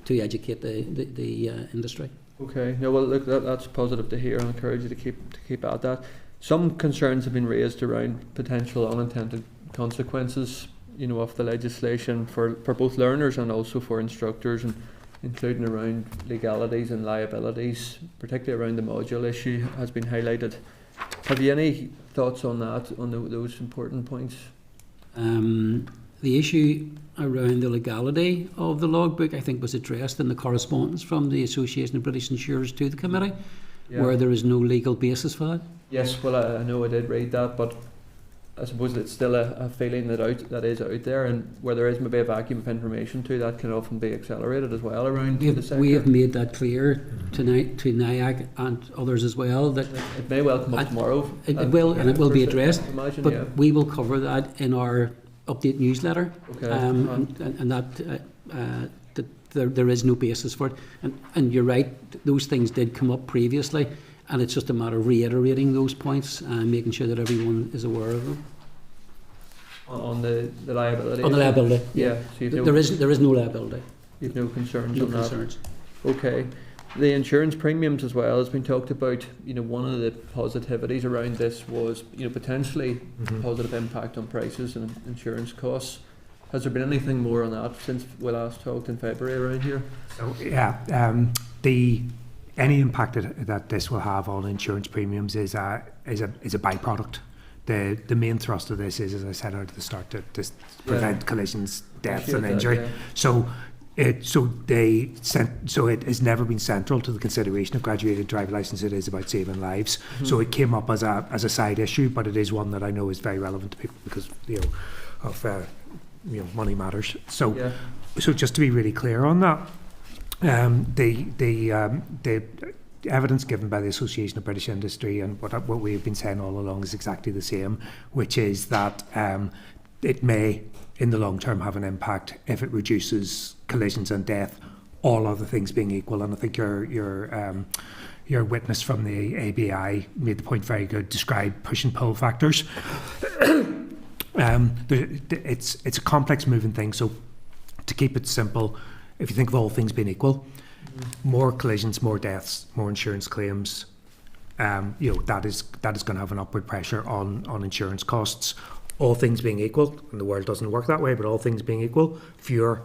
educate the industry. Okay. No, well, look, that's positive to hear. I encourage you to keep at that. Some concerns have been raised around potential unintended consequences, you know, of the legislation for both learners and also for instructors, and including around legalities and liabilities, particularly around the module issue has been highlighted. Have you any thoughts on that, on those important points? The issue around the legality of the logbook, I think, was addressed in the correspondence from the Association of British Insurers to the committee, where there is no legal basis for that. Yes, well, I know I did read that, but I suppose it's still a feeling that is out there, and where there is maybe a vacuum of information too, that can often be accelerated as well around the sector. We have made that clear tonight to NIAC and others as well, that it may well come up tomorrow. It will be addressed, imagine, but we will cover that in our update newsletter. Okay. And that there is no basis for it. And you're right, those things did come up previously, and it's just a matter of reiterating those points and making sure that everyone is aware of them. On the liability? On the liability, yeah. So there is no liability. You have no concerns no on concerns. That? Okay. The insurance premiums as well has been talked about. You know, one of the positivities around this was, you know, potentially positive impact on prices and insurance costs. Has there been anything more on that since we last talked in February around here? So any impact that this will have on insurance premiums is a byproduct. The main thrust of this is, as I said at the start, to prevent collisions, deaths, and injury. Yeah. So it has never been central to the consideration of graduated driver licence. It is about saving lives. So it came up as a side issue, but it is one that I know is very relevant to people because of money matters. So just to be really clear on that, the evidence given by the Association of British Industry and what we've been saying all along is exactly the same, which is that it may, in the long term, have an impact if it reduces collisions and death, all other things being equal. And I think your witness from the ABI made the point very good, described push and pull factors. It's a complex moving thing, so to keep it simple, if you think of all things being equal, more collisions, more deaths, more insurance claims, that is going to have an upward pressure on insurance costs. All things being equal, and the world doesn't work that way, but all things being equal, fewer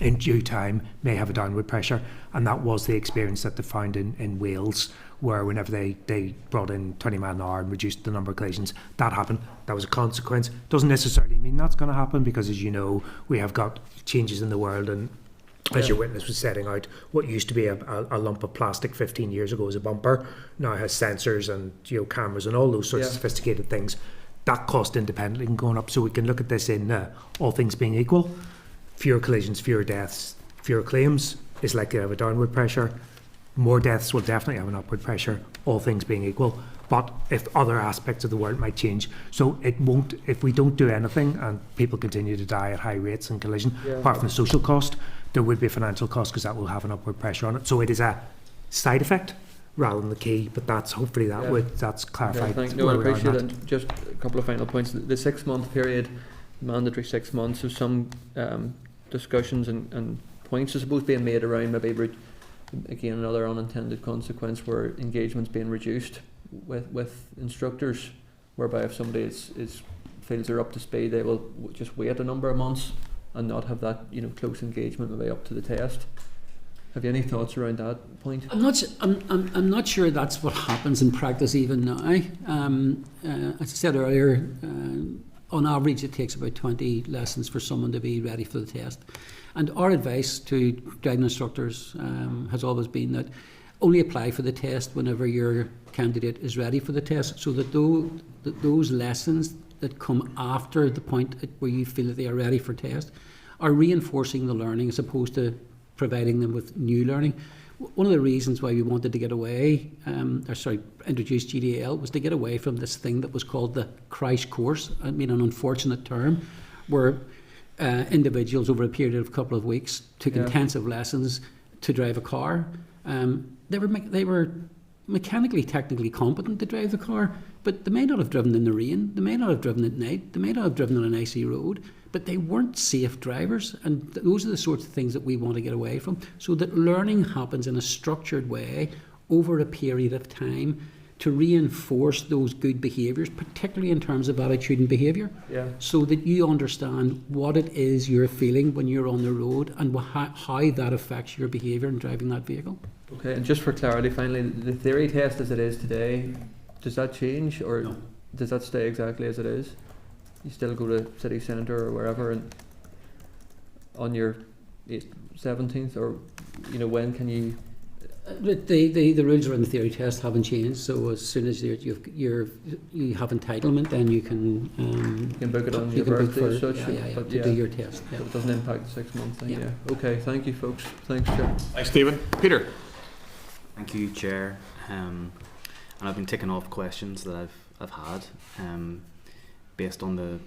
in due time may have a downward pressure, and that was the experience that they found in Wales, where whenever they brought in 20 miles an hour and reduced the number of collisions, that happened. That was a consequence. Doesn't necessarily mean that's going to happen, because as you know, we have got changes in the world, and as your witness was setting out, what used to be a lump of plastic 15 years ago as a bumper now has sensors and cameras and all those sorts of sophisticated things. That cost independently can go up, so we can look at this in all things being equal. Fewer collisions, fewer deaths, fewer claims is likely to have a downward pressure. More deaths will definitely have an upward pressure, all things being equal. But if other aspects of the world might change, so it won't, if we don't do anything and people continue to die at high rates in collision, apart from the social cost, there would be a financial cost, because that will have an upward pressure on it. So it is a side effect rather than the key, but that's hopefully that's clarified. I appreciate it. Just a couple of final points. The 6-month period, mandatory 6 months, of some discussions and points I suppose being made around maybe again another unintended consequence where engagement's being reduced with instructors, whereby if somebody feels they're up to speed, they will just wait a number of months and not have that, you know, close engagement on the way up to the test. Have you any thoughts around that point? I'm not sure that's what happens in practice even now. As I said earlier, on average it takes about 20 lessons for someone to be ready for the test. And our advice to driving instructors has always been that only apply for the test whenever your candidate is ready for the test, so that those lessons that come after the point where you feel that they are ready for test are reinforcing the learning as opposed to providing them with new learning. One of the reasons why we wanted to get away, introduce GDL, was to get away from this thing that was called the crash course. I mean, an unfortunate term, where individuals over a period of a couple of weeks took intensive lessons to drive a car. They were mechanically, technically competent to drive the car, but they may not have driven in the rain, they may not have driven at night, they may not have driven on an icy road, but they weren't safe drivers. And those are the sorts of things that we want to get away from, so that learning happens in a structured way over a period of time to reinforce those good behaviours, particularly in terms of attitude and behaviour, so that you understand what it is you're feeling when you're on the road and how that affects your behaviour in driving that vehicle. Okay, and just for clarity, finally, the theory test as it is today, does that change, or does that stay exactly as it is? You still go to city centre or wherever and on your 17th, or, you know, when can you? The rules around the theory test haven't changed, so as soon as you have entitlement, then you can book it on your birthday, to do your test. So it doesn't impact the 6 months thing. Okay, thank you, folks. Thanks, Chair. Thanks, Stephen. Peter. Thank you, Chair. And I've been ticking off questions that I've had based on the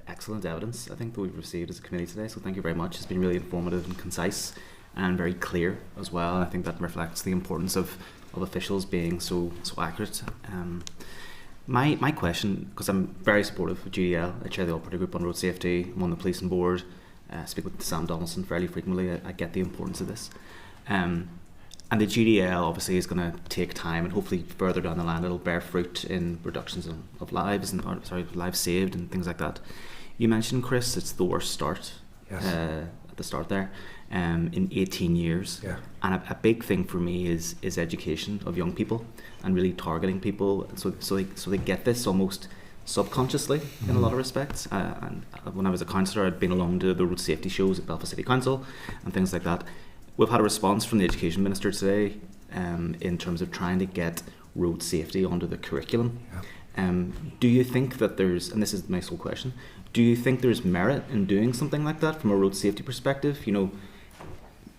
excellent evidence I think that we've received as a committee today. So thank you very much. It's been really informative and concise and very clear as well. And I think that reflects the importance of officials being so accurate. My question, because I'm very supportive of GDL, I chair the all-party group on road safety, I'm on the policing board, I speak with Sam Donaldson fairly frequently. I get the importance of this. And the GDL obviously is going to take time, and hopefully further down the line it'll bear fruit in reductions of lives and lives saved and things like that. You mentioned, Chris, it's the worst start at the start there in 18 years. Yeah. And a big thing for me is education of young people and really targeting people so they get this almost subconsciously in a lot of respects. And when I was a councillor, I'd been along to the road safety shows at Belfast City Council and things like that. We've had a response from the Education Minister today in terms of trying to get road safety onto the curriculum. Do you think that there's, and this is my sole question, do you think there's merit in doing something like that from a road safety perspective? You know,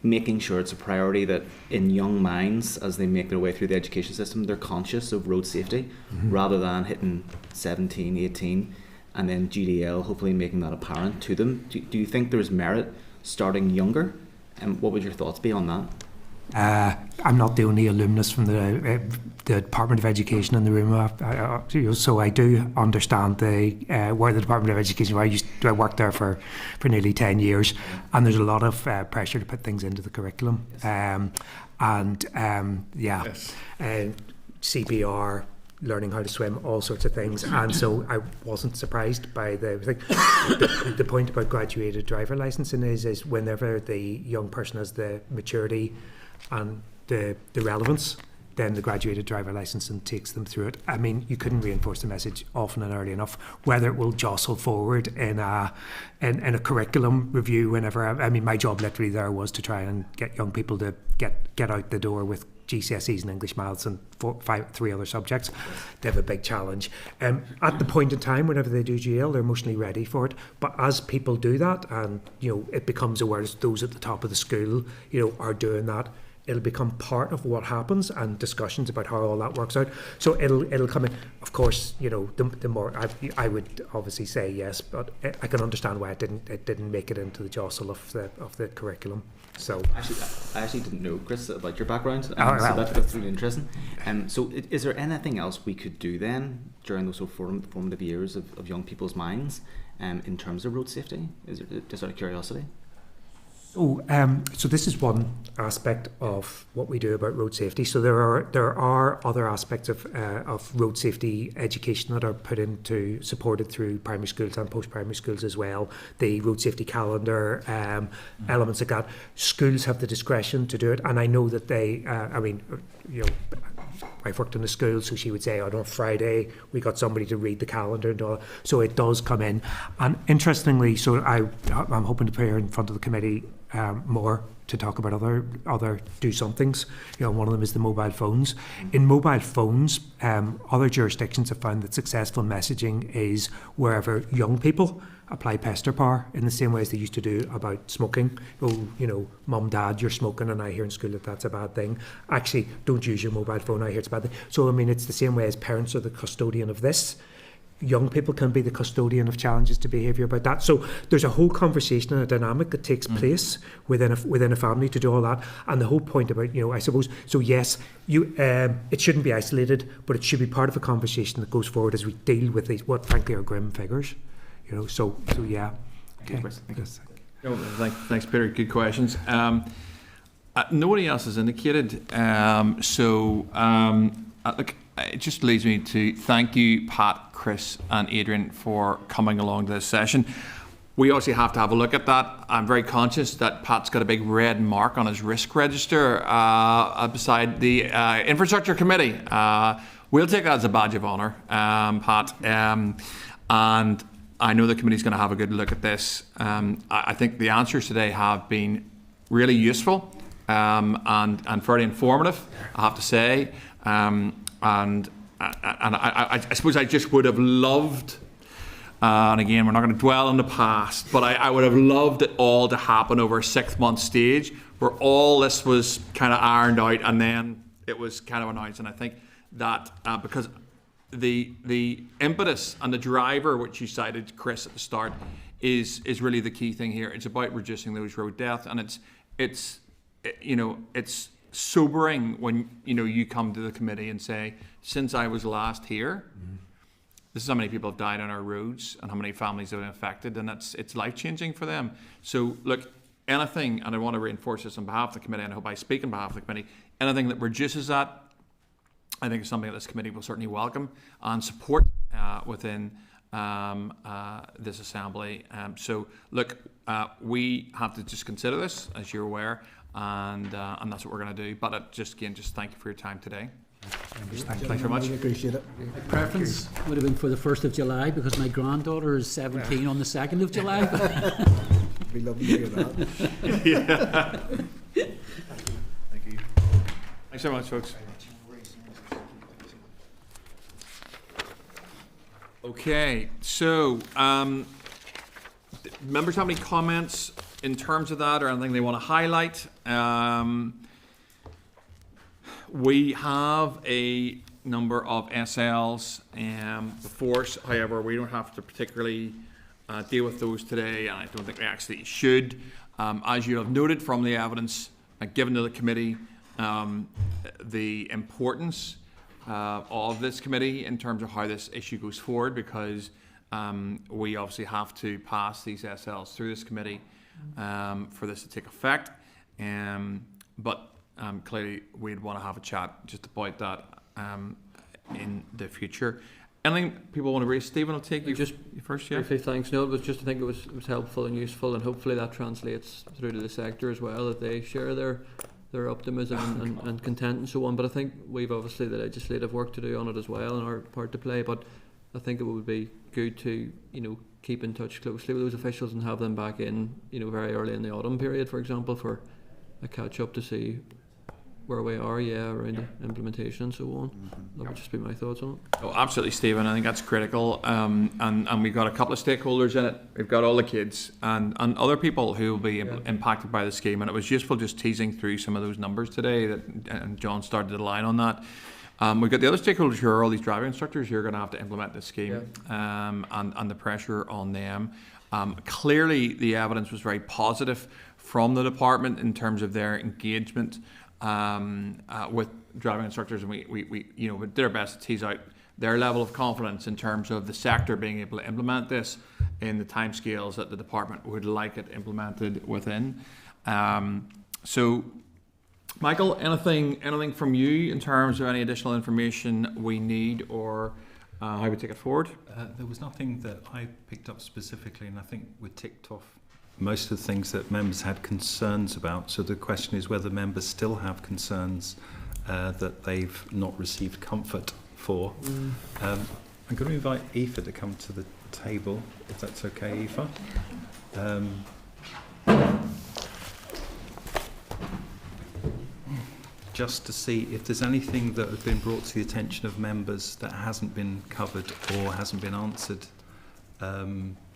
making sure it's a priority that in young minds, as they make their way through the education system, they're conscious of road safety rather than hitting 17, 18 and then GDL hopefully making that apparent to them. Do you think there's merit starting younger? And what would your thoughts be on that? I'm not the only alumnus from the Department of Education in the room, so I do understand where the Department of Education. I worked there for nearly 10 years, and there's a lot of pressure to put things into the curriculum, CPR, learning how to swim, all sorts of things. And so I wasn't surprised by the point about graduated driver licensing is whenever the young person has the maturity and the relevance, then the graduated driver licensing takes them through it. I mean, you couldn't reinforce the message often and early enough. Whether it will jostle forward in a curriculum review whenever, I mean, my job literally there was to try and get young people to get out the door with GCSEs in English, Maths and 3 other subjects. They have a big challenge. At the point in time, whenever they do GL, they're emotionally ready for it. But as people do that, and it becomes aware that those at the top of the school, are doing that, it'll become part of what happens and discussions about how all that works out. So it'll come in. Of course, the more I would obviously say yes, but I can understand why it didn't make it into the jostle of the curriculum. So I actually didn't know, Chris, about your background, so that's really interesting. So is there anything else we could do then during those sort of formative years of young people's minds in terms of road safety? Is there, just out of curiosity? So this is one aspect of what we do about road safety. So there are other aspects of road safety education that are supported through primary schools and post-primary schools as well. The road safety calendar, elements like that. Schools have the discretion to do it, and I know that they. I've worked in a school, so she would say, on a Friday, we got somebody to read the calendar and all that. So it does come in. And interestingly, so I'm hoping to put her in front of the committee more to talk about other do-somethings. One of them is the mobile phones. In mobile phones, other jurisdictions have found that successful messaging is wherever young people apply pester power in the same way as they used to do about smoking. Mum, dad, you're smoking, and I hear in school that that's a bad thing. Actually, don't use your mobile phone, I hear it's a bad thing. So, it's the same way as parents are the custodian of this. Young people can be the custodian of challenges to behaviour about that. So there's a whole conversation and a dynamic that takes place within a family to do all that. And the whole point about, I suppose, so yes, it shouldn't be isolated, but it should be part of a conversation that goes forward as we deal with these, what frankly are grim figures. So yeah. Okay. Thanks, Peter. Good questions. Nobody else has indicated. Look, it just leads me to thank you, Pat, Chris, and Adrian, for coming along to this session. We obviously have to have a look at that. I'm very conscious that Pat's got a big red mark on his risk register beside the Infrastructure Committee. We'll take that as a badge of honour, Pat. And I know the committee's going to have a good look at this. I think the answers today have been really useful and very informative, I have to say. And I suppose I just would have loved, and again, we're not going to dwell on the past, but I would have loved it all to happen over a 6-month stage where all this was kind of ironed out and then it was kind of announced. And I think that because the impetus and the driver, which you cited, Chris, at the start, is really the key thing here. It's about reducing those road deaths, and it's sobering when you come to the committee and say, since I was last here, this is how many people have died on our roads and how many families have been affected, and it's life-changing for them. So look, anything, and I want to reinforce this on behalf of the committee, and I hope I speak on behalf of the committee, anything that reduces that, I think is something that this committee will certainly welcome and support within this assembly. So look, we have to just consider this, as you're aware, and that's what we're going to do. But just thank you for your time today. Thanks very much. I appreciate it. My preference would have been for the 1st of July because my granddaughter is 17 on the 2nd of July. We love to hear that. Yeah. Thank you. Thanks so much, folks. Okay, so members have any comments in terms of that or anything they want to highlight? We have a number of SLs before us. However, we don't have to particularly deal with those today, and I don't think we actually should. As you have noted from the evidence given to the committee, the importance of this committee in terms of how this issue goes forward, because we obviously have to pass these SLs through this committee for this to take effect. But clearly we'd want to have a chat just about that in the future. Anything people want to raise? Stephen, I'll take you just first. Yeah. Briefly, thanks. No, it was just, I think it was helpful and useful, and hopefully that translates through to the sector as well, that they share their optimism and content and so on. But I think we've obviously the legislative work to do on it as well and our part to play. But I think it would be good to keep in touch closely with those officials and have them back in very early in the autumn period, for example, for a catch up to see where we are, around implementation and so on. That would just be my thoughts on it. Oh, absolutely, Stephen. I think that's critical. And we've got a couple of stakeholders in it. We've got all the kids and other people who will be impacted by the scheme. And it was useful just teasing through some of those numbers today, and John started the line on that. We've got the other stakeholders who are all these driving instructors who are going to have to implement this scheme, and the pressure on them. Clearly, the evidence was very positive from the department in terms of their engagement with driving instructors, and we did our best to tease out their level of confidence in terms of the sector being able to implement this in the timescales that the department would like it implemented within. So Michael, anything from you in terms of any additional information we need, or how we take it forward? There was nothing that I picked up specifically, and I think we ticked off most of the things that members had concerns about. So the question is whether members still have concerns that they've not received comfort for. I'm going to invite Aoife to come to the table, if that's okay, Aoife. Just to see if there's anything that has been brought to the attention of members that hasn't been covered or hasn't been answered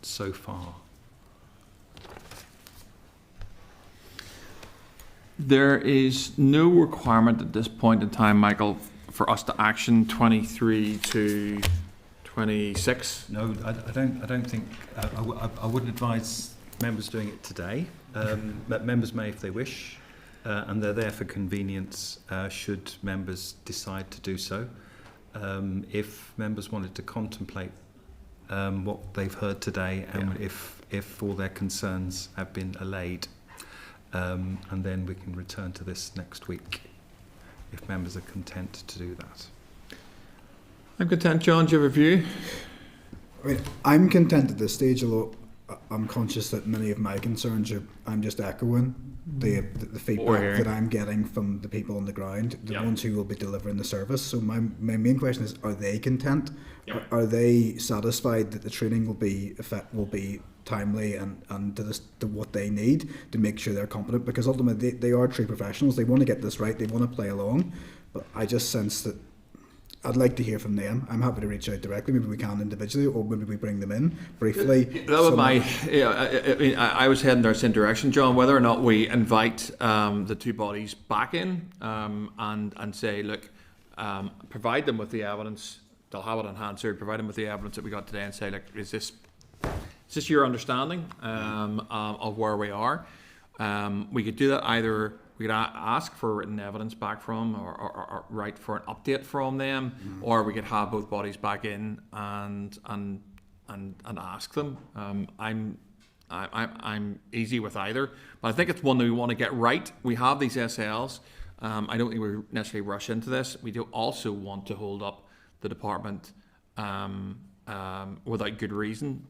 so far. There is no requirement at this point in time, Michael, for us to action 23 to 26. No, I don't think. I wouldn't advise members doing it today. Members may if they wish, and they're there for convenience. Should members decide to do so, if members wanted to contemplate what they've heard today, and if all their concerns have been allayed. And then we can return to this next week if members are content to do that. I'm content. John, do you have a view? I mean, I'm content at this stage, although I'm conscious that many of my concerns I'm just echoing the feedback that I'm getting from the people on the ground, the ones who will be delivering the service. So my main question is, are they content? Are they satisfied that the training will be timely and to what they need to make sure they're competent? Because ultimately they are true professionals. They want to get this right. They want to play along. But I just sense that I'd like to hear from them. I'm happy to reach out directly. Maybe we can individually, or maybe we bring them in briefly. That was I was heading in the same direction, John. Whether or not we invite the two bodies back in and say, look, provide them with the evidence. They'll have it on hand, sir. Provide them with the evidence that we got today, and say, look, is this your understanding of where we are? We could do that either. We could ask for written evidence back from, or write for an update from them, or we could have both bodies back in and ask them. I'm easy with either, but I think it's one that we want to get right. We have these SLs. I don't think we necessarily rush into this. We do also want to hold up the department without good reason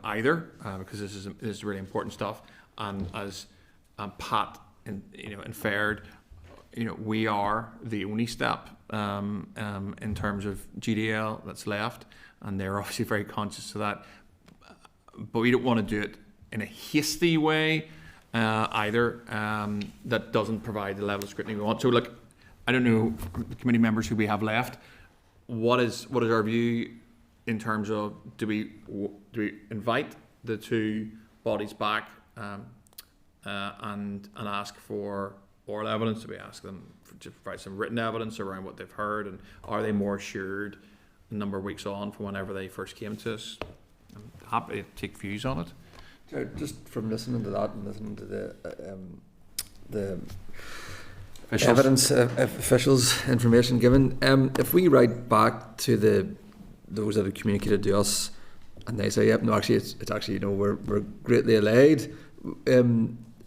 either, because this is really important stuff. And as Pat inferred, we are the only step in terms of GDL that's left, and they're obviously very conscious of that. But we don't want to do it in a hasty way either, that doesn't provide the level of scrutiny we want. So look, I don't know the committee members who we have left. What is our view in terms of do we invite the two bodies back and ask for oral evidence? Do we ask them to provide some written evidence around what they've heard, and are they more assured a number of weeks on from whenever they first came to us? I'm happy to take views on it. Just from listening to that and listening to the Officials. evidence, officials, information given, if we write back to those that have communicated to us, and they say, "Yep, no, actually, it's actually, we're greatly allayed,"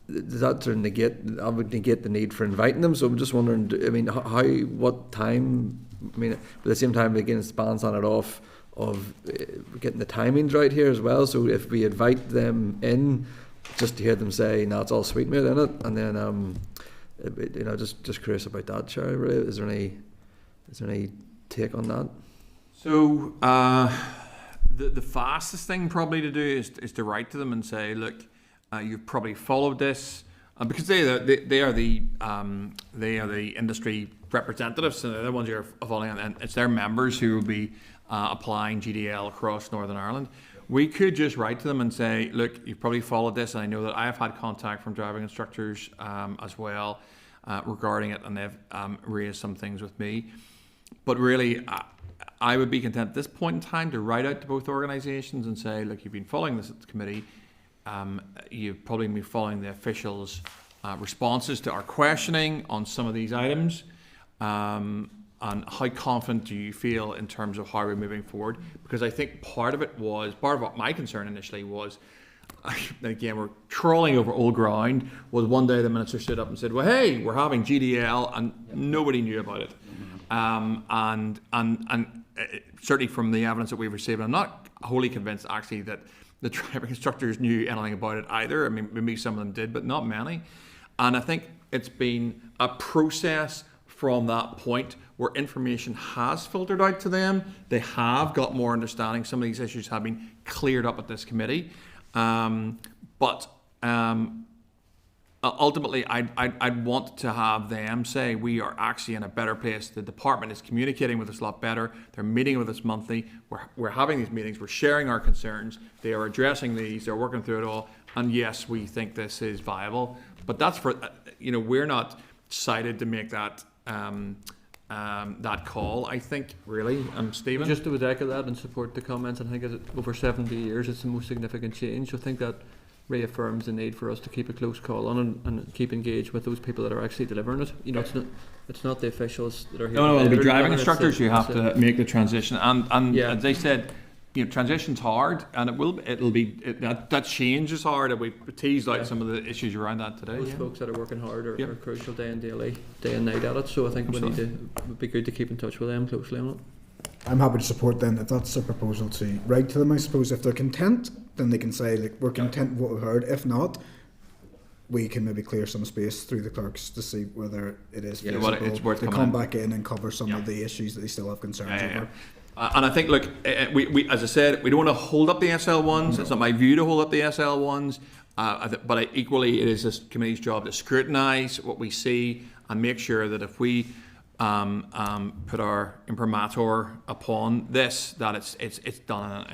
does that sort of negate the need for inviting them? So I'm just wondering, what time? At the same time, again, it's balance on it off of getting the timings right here as well. So if we invite them in, just to hear them say, "No, it's all sweet, mate, isn't it?" And then, just curious about that, Chair. Really. Is there any take on that? So the fastest thing probably to do is to write to them and say, look, you've probably followed this, because they are the industry representatives, and they're the ones who are following, and it's their members who will be applying GDL across Northern Ireland. We could just write to them and say, look, you've probably followed this, and I know that I have had contact from driving instructors as well regarding it, and they've raised some things with me. But really, I would be content at this point in time to write out to both organisations and say, look, you've been following this at the committee. You've probably been following the officials' responses to our questioning on some of these items. And how confident do you feel in terms of how we're moving forward? Because I think part of what my concern initially was, again, we're crawling over old ground, was one day the Minister stood up and said, well, hey, we're having GDL, and nobody knew about it. And certainly from the evidence that we've received, I'm not wholly convinced actually that the driving instructors knew anything about it either. I mean, maybe some of them did, but not many. And I think it's been a process from that point where information has filtered out to them. They have got more understanding. Some of these issues have been cleared up at this committee. But ultimately, I'd want to have them say we are actually in a better place. The department is communicating with us a lot better. They're meeting with us monthly. We're having these meetings. We're sharing our concerns. They are addressing these. They're working through it all. And yes, we think this is viable. But that's for, we're not cited to make that that call, I think, really. Stephen? Just to echo that and support the comments, I think over 70 years it's the most significant change. I think that reaffirms the need for us to keep a close call on and keep engaged with those people that are actually delivering it. It's not the officials that are here. No, it'll be driving instructors who have to make the transition. And as they said, transition's hard, and that change is hard. And we teased out some of the issues around that today. Those folks that are working hard are crucial day and night at it. So I think it would be good to keep in touch with them closely on it. I'm happy to support then if that's a proposal to write to them. I suppose if they're content, then they can say like we're content with what we've heard. If not, we can maybe clear some space through the clerks to see whether it is feasible to come back in and cover some of the issues that they still have concerns over. And I think, look, we as I said, we don't want to hold up the SL1s. It's not my view to hold up the SL1s, but equally it is this committee's job to scrutinise what we see and make sure that if we put our imprimatur upon this, that it's done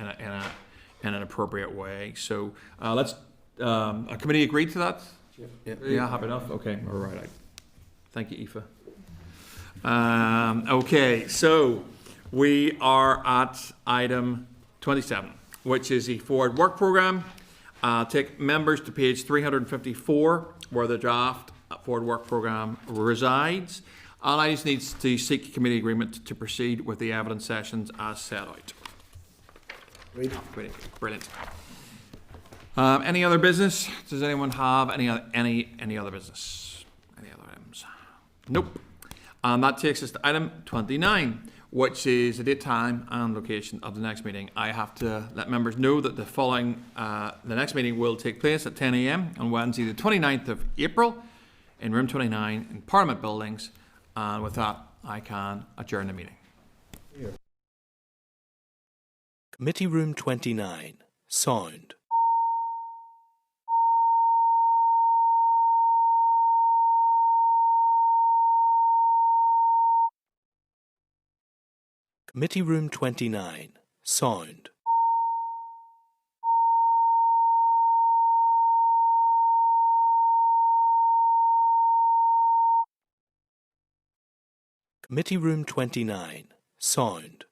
in an appropriate way. So let's. A committee agreed to that. Yeah, happy enough. Okay, all right. Thank you, Aoife. Okay, so we are at item 27, which is the forward work programme. Take members to page 354, where the draft forward work programme resides. And I just need to seek committee agreement to proceed with the evidence sessions as set out. Brilliant. Any other business? Does anyone have any other business? Any other items? Nope. And that takes us to item 29, which is the date, time, and location of the next meeting. I have to let members know that the next meeting will take place at 10 a.m. on Wednesday, the 29th of April, in room 29 in Parliament Buildings. And with that, I can adjourn the meeting. Committee room 29. Sound. Committee room 29. Sound. Committee room 29. Sound.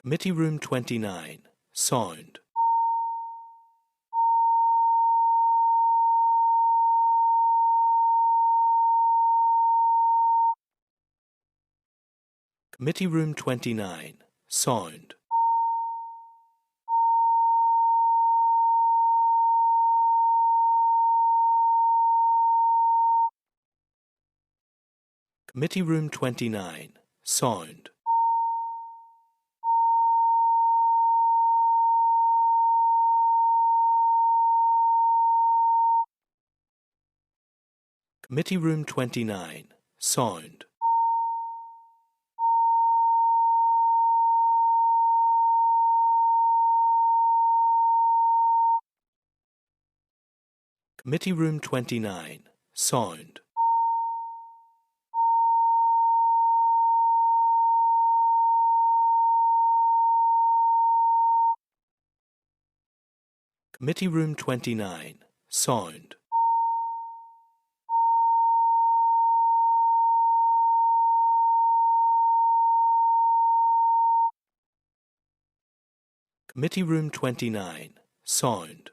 Committee room 29. Sound. Committee room 29. Sound. Committee room 29. Sound. Committee room 29. Sound. Committee room 29. Sound. Committee room 29. Sound. Committee room 29. Sound. Committee Room 29, sound.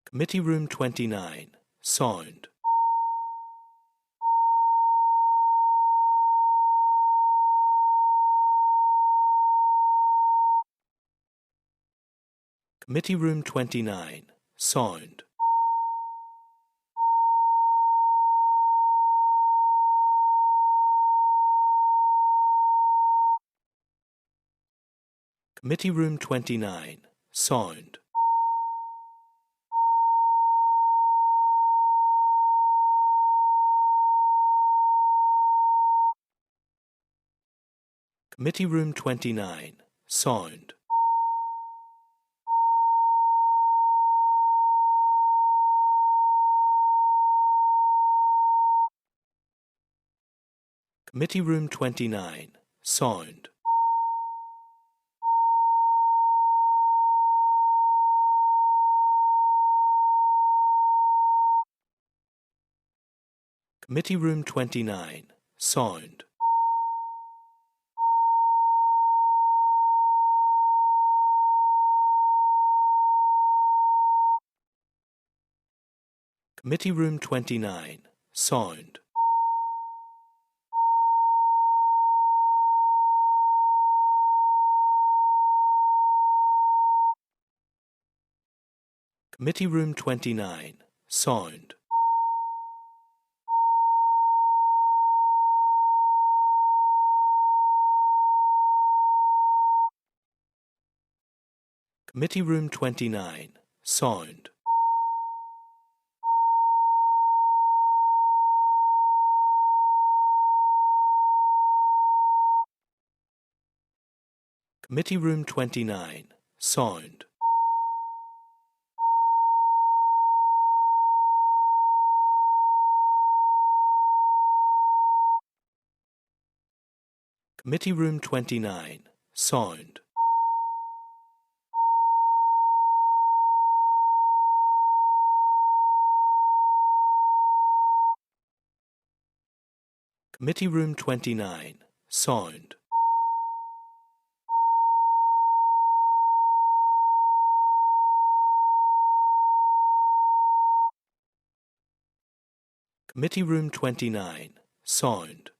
Committee Room 29, sound. Committee Room 29, sound. Committee Room 29, sound. Committee Room 29, sound. Committee Room 29, sound. Committee Room 29, sound. Committee Room 29, sound. Committee Room 29, sound. Committee Room 29, sound. Committee Room 29, sound. Committee Room 29, sound. Committee Room 29, sound. Committee Room 29, sound.